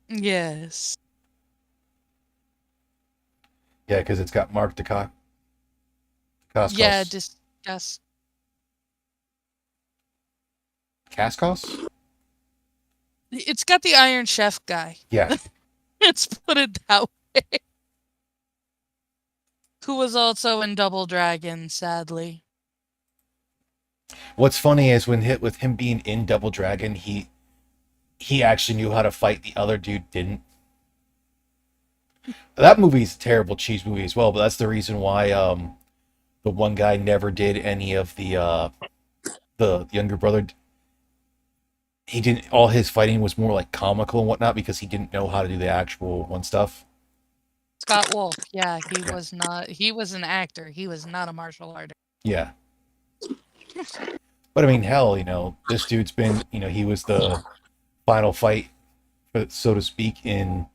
Yes. Yeah, because it's got Mark Dacascos. Yeah, discuss. Cascos? It's got the Iron Chef guy. Yeah. Let's put it that way. Who was also in Double Dragon, sadly. What's funny is with him being in Double Dragon, he actually knew how to fight. The other dude didn't. That movie's a terrible cheese movie as well, but that's the reason why the one guy never did any of the younger brother. He didn't. All his fighting was more like comical and whatnot because he didn't know how to do the actual one stuff. Scott Wolf, yeah, he was not. He was an actor. He was not a martial artist. Yeah. But I mean, hell, this dude's been, he was the final fight, so to speak, in,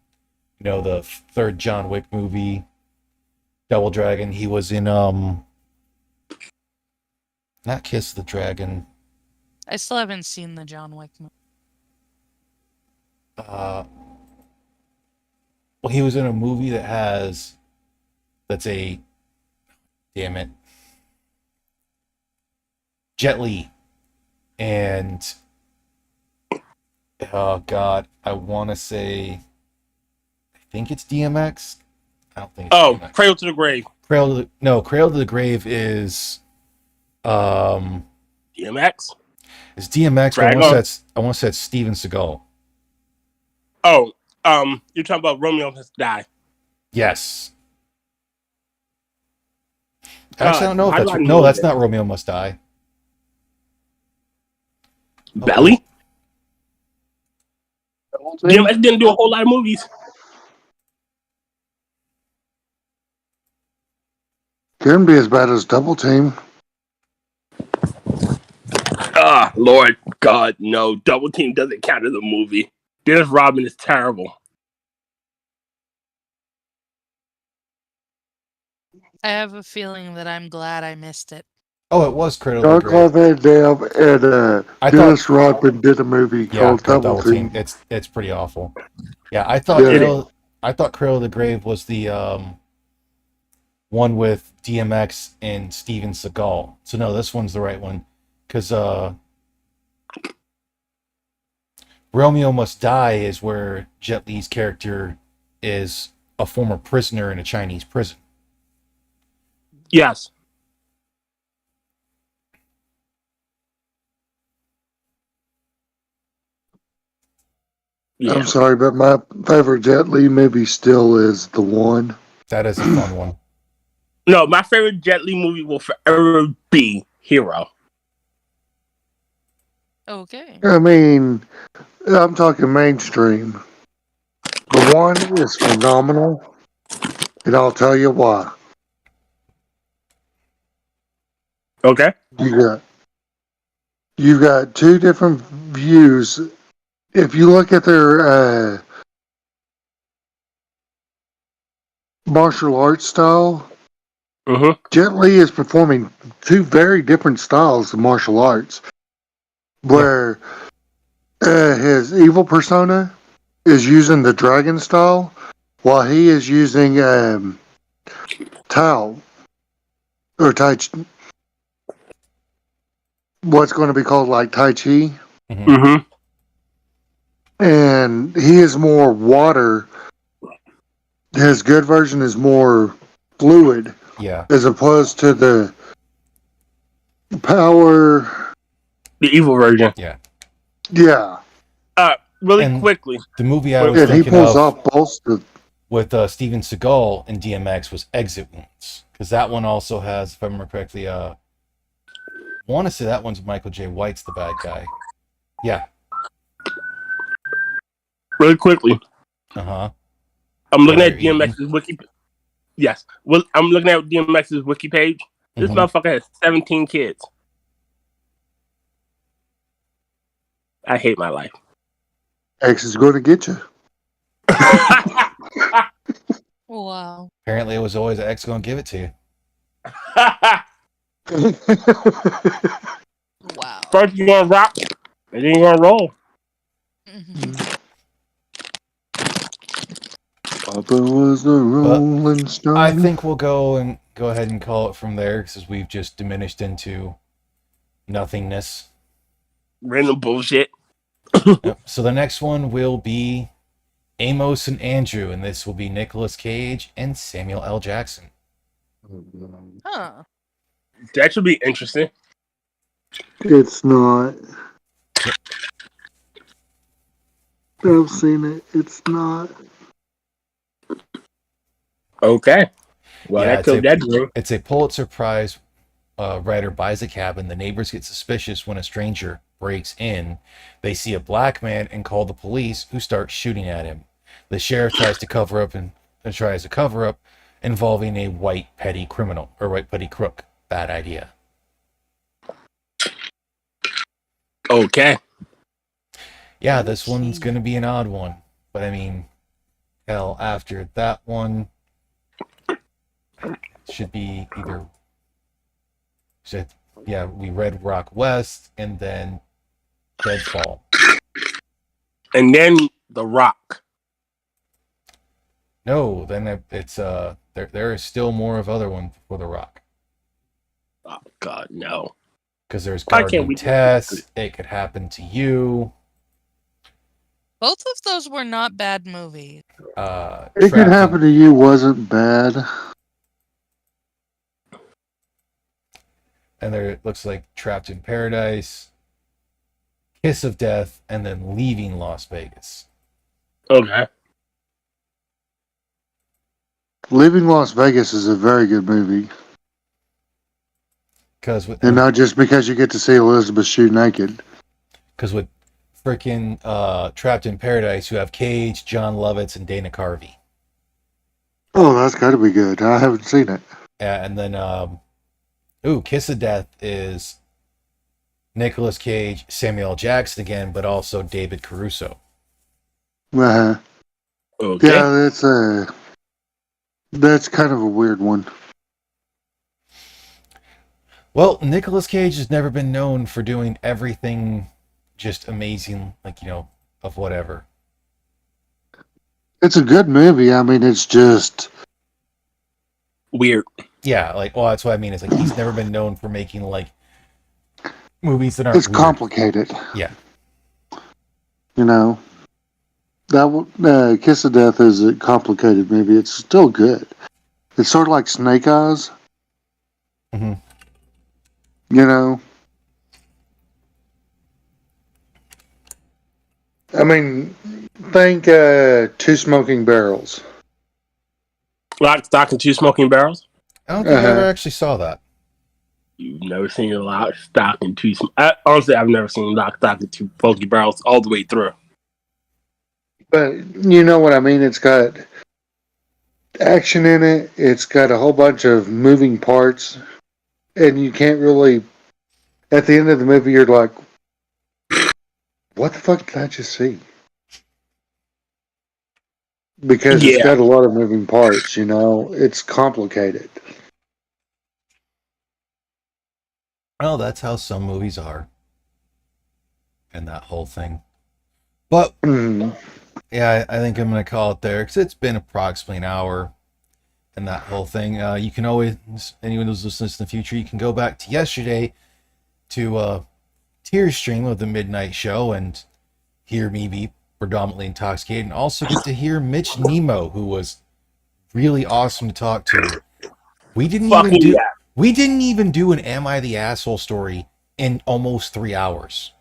the third John Wick movie, Double Dragon. He was in, not Kiss the Dragon. I still haven't seen the John Wick movie. Well, he was in a movie that's damn it, Jet Li, and oh god, I want to say, I think it's DMX. I don't think. It's DMX. Cradle to the Grave. Cradle to the Grave is DMX. It's DMX. I want to say it's Steven Seagal. Oh, you're talking about Romeo Must Die. Yes. Actually, I don't know if that's not Romeo Must Die. Belly? DMX didn't do a whole lot of movies. Couldn't be as bad as Double Team. Lord God, no. Double Team doesn't count as a movie. Dennis Rodman is terrible. I have a feeling that I'm glad I missed it. Oh, it was Cradle to the Grave. Jean-Claude Van Damme and Dennis Rodman did a movie called Double Team. It's pretty awful. Yeah, I thought Cradle to the Grave was the one with DMX and Steven Seagal. So no, this one's the right one because Romeo Must Die is where Jet Li's character is a former prisoner in a Chinese prison. Yes. Yeah. I'm sorry, but my favorite Jet Li movie still is The One. That is a fun one. No, my favorite Jet Li movie will forever be Hero. Okay. I mean, I'm talking mainstream. The One is phenomenal, and I'll tell you why. Okay. You got two different views. If you look at their martial arts style, Mm-hmm. Jet Li is performing two very different styles of martial arts, where his evil persona is using the dragon style, while he is using Tao or Tai, what's going to be called like Tai Chi, Mhm. Mm-hmm. and he is more water. His good version is more fluid, Yeah. as opposed to the power. The evil version. Yeah. Yeah, Really And quickly. the movie I Wait, was and he thinking pulls of off both the. with Steven Seagal in DMX was Exit Wounds, because that one also has, if I remember correctly, I want to say that one's Michael J. White's the bad guy. Yeah. Really quickly. Uh huh. I'm looking Where at they're eating. DMX's wiki. Yes. Well, I'm looking at DMX's wiki page. This Mhm. motherfucker has 17 kids. I hate my life. X is going to get you. Wow. Apparently, it was always X going to give it to you. Wow. First you're gonna rock, and then you're gonna roll. Mhm. Papa was the Rolling Stone. I think we'll go ahead and call it from there, because we've just diminished into nothingness. Random bullshit. Yep. So the next one will be Amos and Andrew, and this will be Nicolas Cage and Samuel L. Jackson. Huh. That should be interesting. It's not. I've seen it. It's not. Okay. Well, Yeah, that killed that dream. It's a Pulitzer Prize writer buys a cabin. The neighbors get suspicious when a stranger breaks in. They see a black man and call the police, who start shooting at him. The sheriff tries to cover up involving a white petty criminal or white petty crook. Bad idea. Okay. Yeah, this one's gonna be an odd one, but I mean, hell, after that one should be we read Rock West and then Deadfall. And then The Rock. No, then it's there is still more of other ones for The Rock, Oh God, no. because there's Why can't Garden we Test. It Could Happen to You. Both of those were not bad movies. It Could Happen to You wasn't bad. And there it looks like Trapped in Paradise, Kiss of Death, and then Leaving Las Vegas. Okay. Leaving Las Vegas is a very good movie. And not just because you get to see Elizabeth Shue naked. Because with freaking Trapped in Paradise, you have Cage, John Lovitz, and Dana Carvey. Oh, that's got to be good. I haven't seen it. Yeah, and then Kiss of Death is Nicolas Cage, Samuel L. Jackson again, but also David Caruso. Uh-huh. Okay. Yeah, that's kind of a weird one. Well, Nicolas Cage has never been known for doing everything just amazing, of whatever. It's a good movie. I mean, it's just weird. Yeah, that's what I mean. It's like he's never been known for making movies that aren't. It's weird. Complicated. Yeah. You know, that Kiss of Death is a complicated movie. It's still good. It's sort of like Snake Eyes. Mm-hmm. You know, I mean, think Two Smoking Barrels. Lock, Stock, and Two Smoking Barrels? I don't think I ever actually saw that. You've never seen Lock, Stock, and Two... honestly, I've never seen Lock, Stock, and Two Smoking Barrels all the way through. But you know what I mean? It's got action in it. It's got a whole bunch of moving parts. And you can't really... At the end of the movie, you're like, what the fuck did I just see? Because it's got a lot of moving parts, you know. It's complicated. Well, that's how some movies are, and that whole thing. But yeah, I think I'm gonna call it there because it's been approximately an hour, and that whole thing. You can always, anyone who's listening in the future, you can go back to yesterday to tier stream of the midnight show and hear me be predominantly intoxicated, and also get to hear Mitch Nemo, who was really awesome to talk to. We didn't even Fucking do yeah. we didn't even do an Am I the Asshole story in almost 3 hours.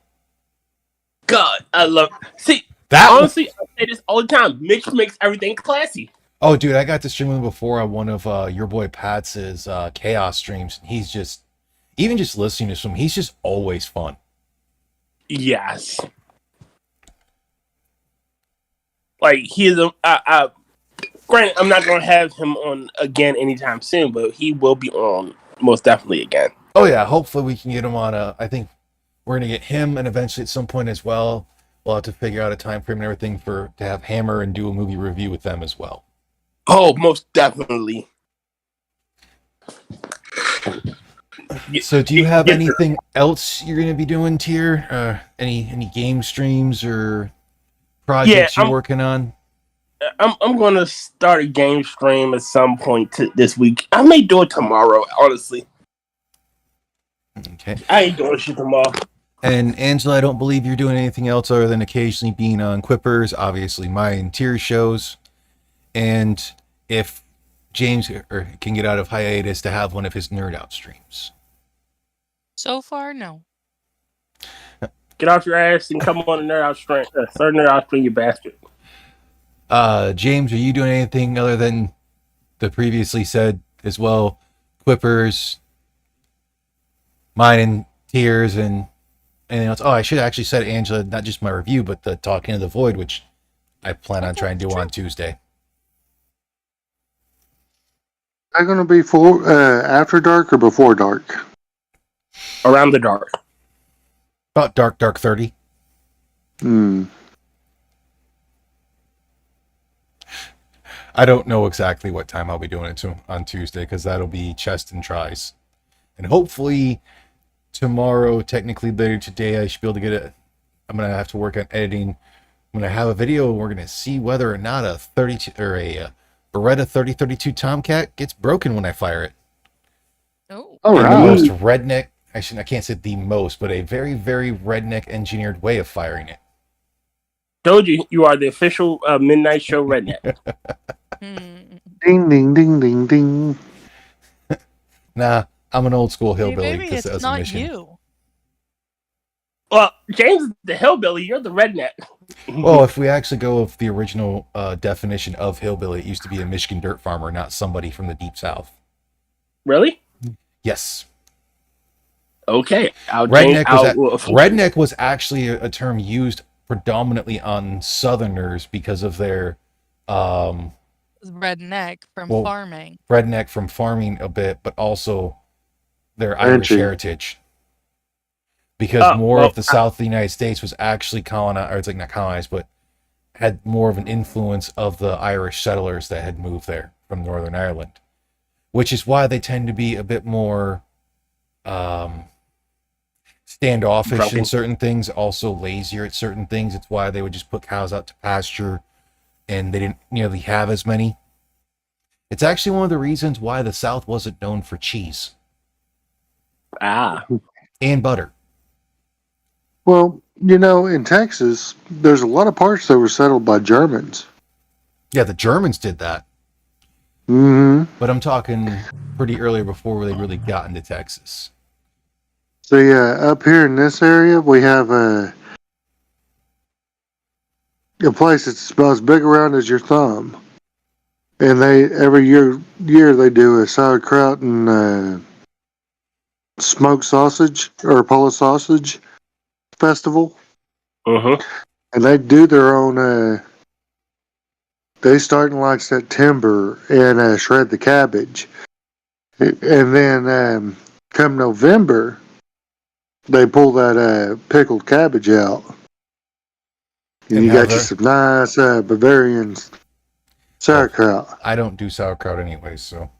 God, I love. See, That honestly, I say this all the time. Mitch makes everything classy. Oh, dude, I got to stream with him before on one of your boy Pat's chaos streams. He's just, even just listening to him, he's just always fun. Yes. Like he is a. Granted, I'm not going to have him on again anytime soon, but he will be on most definitely again. Oh yeah, hopefully we can get him on I think we're gonna get him, and eventually at some point as well, we'll have to figure out a time frame and everything for to have Hammer and do a movie review with them as well. Oh, most definitely. So, do you have anything else you're gonna be doing, Tier? Any game streams or projects you're working on? I'm going to start a game stream at some point this week. I may do it tomorrow, honestly. Okay. I ain't doing shit tomorrow. And Angela, I don't believe you're doing anything else other than occasionally being on Quippers, obviously my and Tier shows. And if James can get out of hiatus to have one of his Nerd Out streams. So far, no. Get off your ass and come on the Nerd Out stream. Start Nerd Out stream, you bastard. James, are you doing anything other than the previously said as well? Quippers, mine and Tears, and anything else? Oh, I should have actually said, Angela, not just my review, but the Talking to the Void, which I plan on trying to do on Tuesday. Are they going to be after dark or before dark? Around the dark. About dark 30. I don't know exactly what time I'll be doing it on Tuesday, because that'll be chest and tries. And hopefully tomorrow, technically later today, I should be able to get it. I'm going to have to work on editing. When I have a video, we're going to see whether or not a 32 or a Beretta 3032 Tomcat gets broken when I fire it. Oh. In the most redneck, I can't say the most, but a very, very redneck engineered way of firing it. Told you, you are the official Midnight Show redneck. Ding, ding, ding, ding, ding. Nah, I'm an old school hillbilly. Hey, maybe it's not you. Well, James is the hillbilly. You're the redneck. Well, if we actually go with the original definition of hillbilly, it used to be a Michigan dirt farmer, not somebody from the deep south. Really? Yes. Okay. Redneck was actually a term used predominantly on Southerners because of their redneck from farming. Redneck from farming a bit, but also their Irish heritage. Because more of the South of the United States was actually colonized, or it's like not colonized, but had more of an influence of the Irish settlers that had moved there from Northern Ireland. Which is why they tend to be a bit more standoffish in certain things, also lazier at certain things. It's why they would just put cows out to pasture, and they didn't nearly have as many. It's actually one of the reasons why the South wasn't known for cheese. And butter. Well, in Texas, there's a lot of parts that were settled by Germans. Yeah, the Germans did that. Mm-hmm. But I'm talking pretty earlier before they really got into Texas. So yeah, up here in this area, we have a place that's about as big around as your thumb, and they every year they do a sauerkraut and smoked sausage or Polish sausage festival. And they do their own. They start in like September and shred the cabbage, and then come November, they pull that pickled cabbage out, and you got you some nice Bavarian sauerkraut. I don't do sauerkraut anyway, so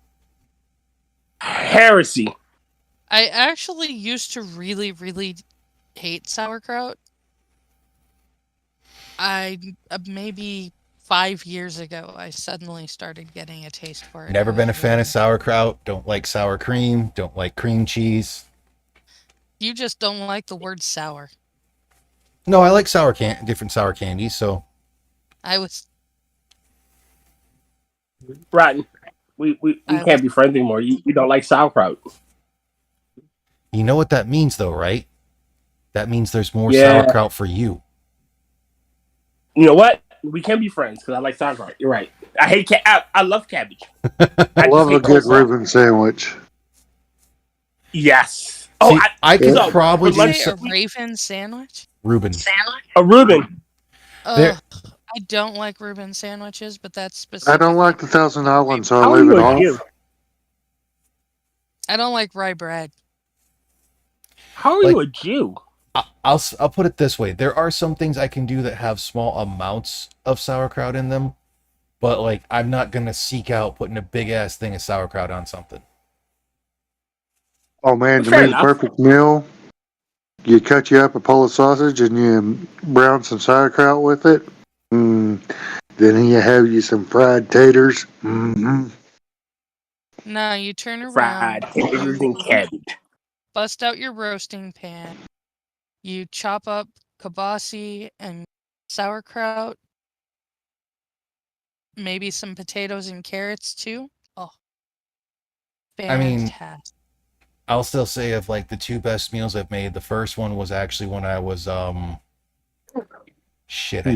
heresy. I actually used to really, really hate sauerkraut. Maybe 5 years ago, I suddenly started getting a taste for it. Never I been was a fan of really. sauerkraut. Don't like sour cream. Don't like cream cheese. You just don't like the word sour. No, I like different sour candies. So I was. Rotten. We I was. can't be friends anymore. You don't like sauerkraut. you know what that means, though, right? That means there's more Yeah. sauerkraut for you. You know what? We can't be friends because I like sauerkraut. You're right. I hate I love cabbage. I I just love a hate good coleslaw. Reuben sandwich. Yes. See, I could Yeah. So probably for Did you do say lunch a so- Raven sandwich? Reuben. a Reuben. There, Ugh, I don't like Reuben sandwiches, but that's I specific. don't like the Thousand Island, so I How are leave you it a off. Jew? I don't like rye bread. How are Like- you a Jew? I'll put it this way: there are some things I can do that have small amounts of sauerkraut in them, but like I'm not gonna seek out putting a big ass thing of sauerkraut on something. Oh man, to Fair me, the enough. perfect meal. You cut you up a Polish sausage and you brown some sauerkraut with it. Then you have you some fried taters. No, you turn Fried around, taters and cabbage. bust out your roasting pan, you chop up kibasi and sauerkraut, maybe some potatoes and carrots too. Oh, I mean, fantastic. I'll still say of like the two best meals I've made. The first one was actually when I was I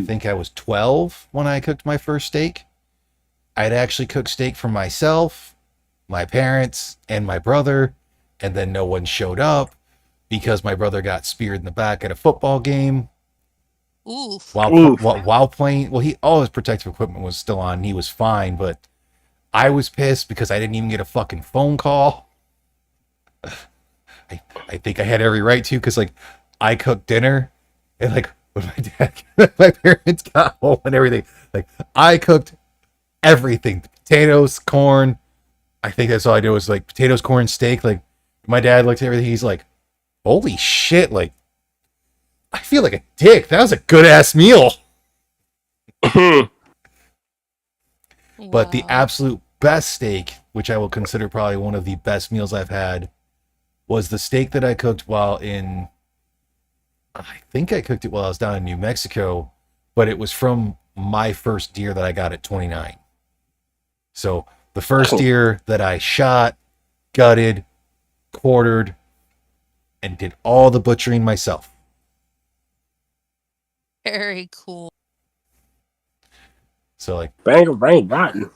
think I was 12 when I cooked my first steak. I'd actually cooked steak for myself, my parents, and my brother, and then no one showed up because my brother got speared in the back at a football game Oof. while playing. Well, all his protective equipment was still on. And he was fine, but I was pissed because I didn't even get a fucking phone call. I think I had every right to, because like I cooked dinner and like when my parents got home and everything, like I cooked everything: potatoes, corn. I think that's all I did was like potatoes, corn, steak. Like my dad looked at everything. He's like, "Holy shit!" Like I feel like a dick. That was a good ass meal. But the Wow. absolute best steak, which I will consider probably one of the best meals I've had, was the steak that I cooked I think I cooked it while I was down in New Mexico, but it was from my first deer that I got at 29. So the first deer that I shot, gutted, quartered, and did all the butchering myself. Very cool. So like, Bang a brain rotten.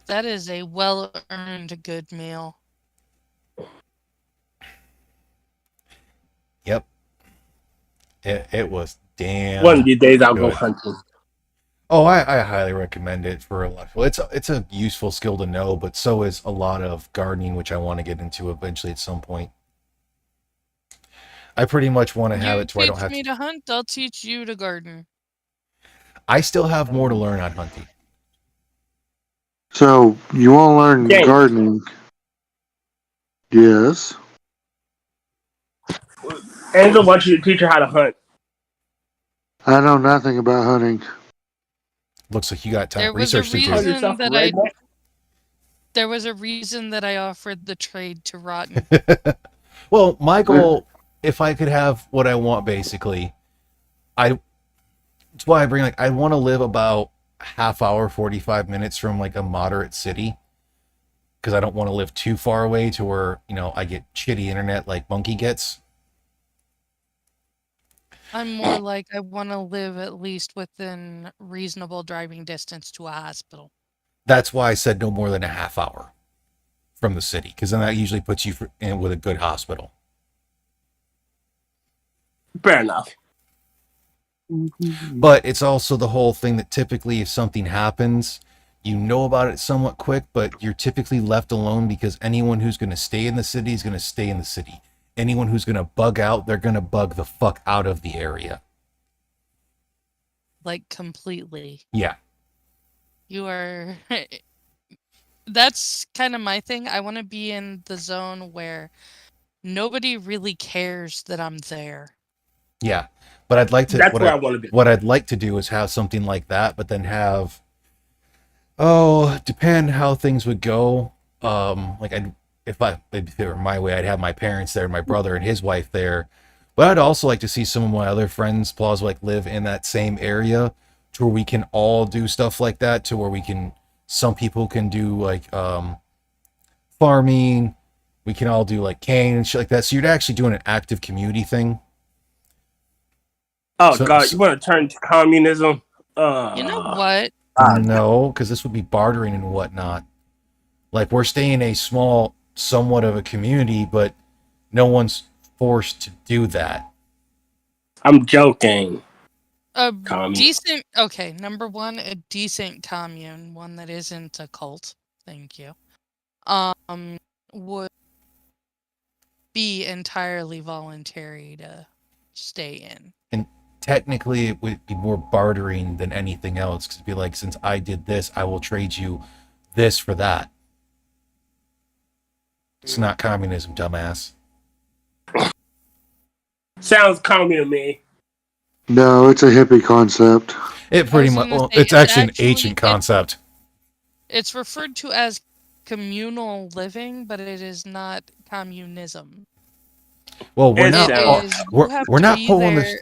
That is a well-earned good meal. yep, it was damn. One of these days I'll go good. hunting. Oh, I highly recommend it for a lot. Well, it's a useful skill to know, but so is a lot of gardening, which I want to get into eventually at some point. I pretty much want to have You it so I don't teach have me to hunt, I'll teach you to garden. I still have more to learn on hunting. So you want to learn James. gardening? Yes. Angel wants you to teach her how to hunt. I know nothing about hunting. Looks like you got There time was a research to Call reason do. yourself a that redneck? there was a reason that I offered the trade to Rotn. Well, my goal, if I could have what I want, basically, it's why I bring I want to live about half hour, 45 minutes from like a moderate city, because I don't want to live too far away to where I get shitty internet like Monkey gets. I'm more like I want to live at least within reasonable driving distance to a hospital. That's why I said no more than a half hour from the city, because then that usually puts you in with a good hospital. Fair enough. But it's also the whole thing that typically if something happens, you know about it somewhat quick, but you're typically left alone because anyone who's going to stay in the city is going to stay in the city. Anyone who's going to bug out, they're going to bug the fuck out of the area. Like completely. Yeah. You are that's kind of my thing. I want to be in the zone where nobody really cares that I'm there. Yeah, but I'd like to. That's where I want to be. What I'd like to do is have something like that, but then have. Oh, depend how things would go. Like if it were my way, I'd have my parents there, my brother and his wife there. But I'd also like to see some of my other friends, plus like live in that same area, to where we can all do stuff like that. To where we can, some people can do like farming. We can all do like cane and shit like that. So you're actually doing an active community thing. Oh So, God, you want to turn to communism? You know what? No, because this would be bartering and whatnot. Like we're staying a small, somewhat of a community, but no one's forced to do that. I'm joking. A Commune. decent, okay, number one, a decent commune, one that isn't a cult. Thank you. Would be entirely voluntary to stay in. And technically, it would be more bartering than anything else. Because it'd be like, since I did this, I will trade you this for that. It's not communism, dumbass. Sounds commune to me. No, it's a hippie concept. It pretty was much. gonna Well, say, it's it's actually an actually- ancient concept. It's referred to as communal living, but it is not communism. Well, we're It not. sounds- you We're have we're to not be pulling there. this.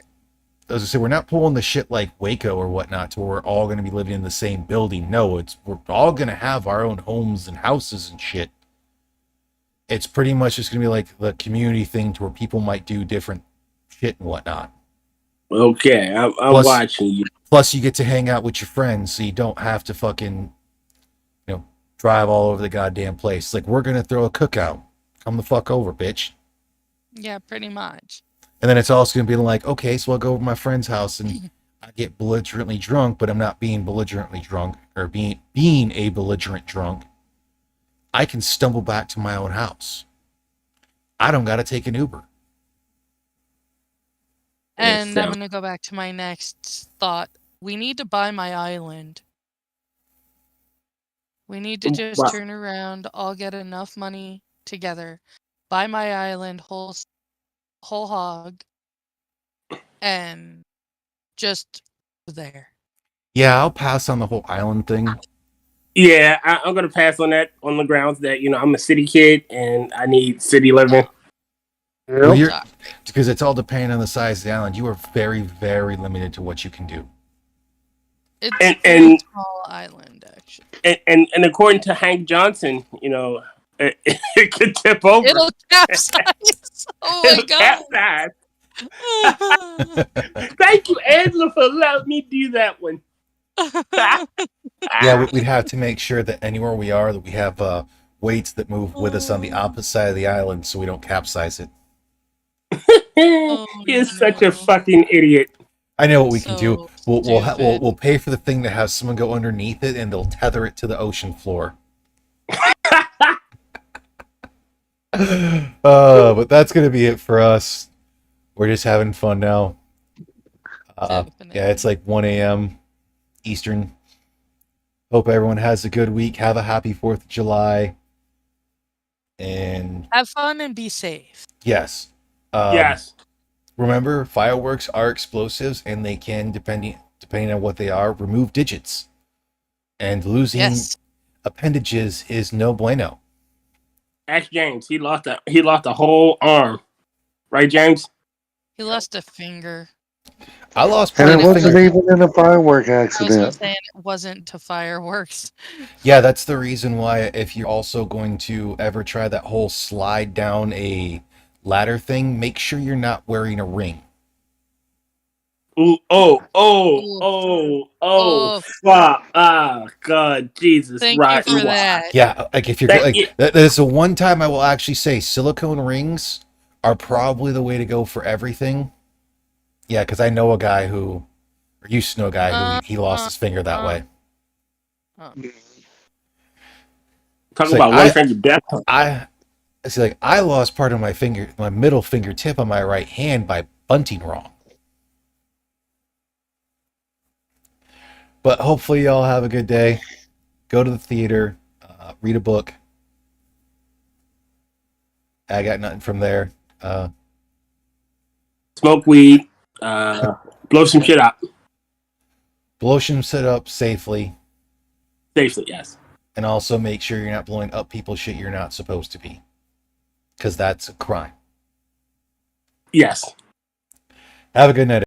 As I say, we're not pulling the shit like Waco or whatnot, to where we're all going to be living in the same building. No, we're all going to have our own homes and houses and shit. It's pretty much just going to be like the community thing, to where people might do different shit and whatnot. Okay, I'm Plus- watching you. Plus, you get to hang out with your friends, so you don't have to fucking, drive all over the goddamn place. Like, we're going to throw a cookout. Come the fuck over, bitch. Yeah, pretty much. And then it's also going to be like, okay, so I'll go over to my friend's house and I get belligerently drunk, but I'm not being belligerently drunk, or being a belligerent drunk. I can stumble back to my own house. I don't got to take an Uber. And I'm sounds- going to go back to my next thought. We need to buy my island. We need to just Wow. turn around, all get enough money together, buy my island whole hog, and just there. Yeah, I'll pass on the whole island thing. Yeah, I'm gonna pass on that on the grounds that I'm a city kid and I need city living. Well, Yep. Sorry. because it's all depending on the size of the island. You are very, very limited to what you can do. It's And- a very and- small island, actually. And according to Hank Johnson, it could tip over. It'll capsize. Oh my It'll god. capsize. Thank you, Angela, for allowing me to do that one. Yeah, we'd have to make sure that anywhere we are, that we have weights that move with us on the opposite side of the island, so we don't capsize it. He is such a no. fucking idiot. I know what we can do. So We'll pay for the thing to have someone go underneath it, and they'll tether it to the ocean floor. But that's gonna be it for us. We're just having fun now. Yeah, it's like 1 a.m. Eastern. Hope everyone has a good week. Have a happy 4th of July. And Have fun and be safe. yes. Yes. Remember, fireworks are explosives, and they can, depending on what they are, remove digits. And losing Yes. appendages is no bueno. Ask James. He lost a whole arm. Right, James? He lost a finger. I lost And part it of the wasn't finger. even in a firework I was accident. saying it wasn't to fireworks. Yeah, that's the reason why, if you're also going to ever try that whole slide down a ladder thing, make sure you're not wearing a ring. Ooh, oh, fuck. Ah, God, Jesus, Thank right. you for that. Yeah, like if you're Thank like you. that is the one time I will actually say silicone rings are probably the way to go for everything. Yeah, because I know a guy who, or used to know a guy who he lost his finger that way. Talking It's about like, one finger death. I see, like I lost part of my middle fingertip on my right hand by bunting wrong. But hopefully y'all have a good day. Go to the theater. Read a book. I got nothing from there. Smoke weed. Blow some shit up. Blow some shit up safely. Safely, yes. And also make sure you're not blowing up people's shit you're not supposed to be. Because that's a crime. Yes. Have a good night.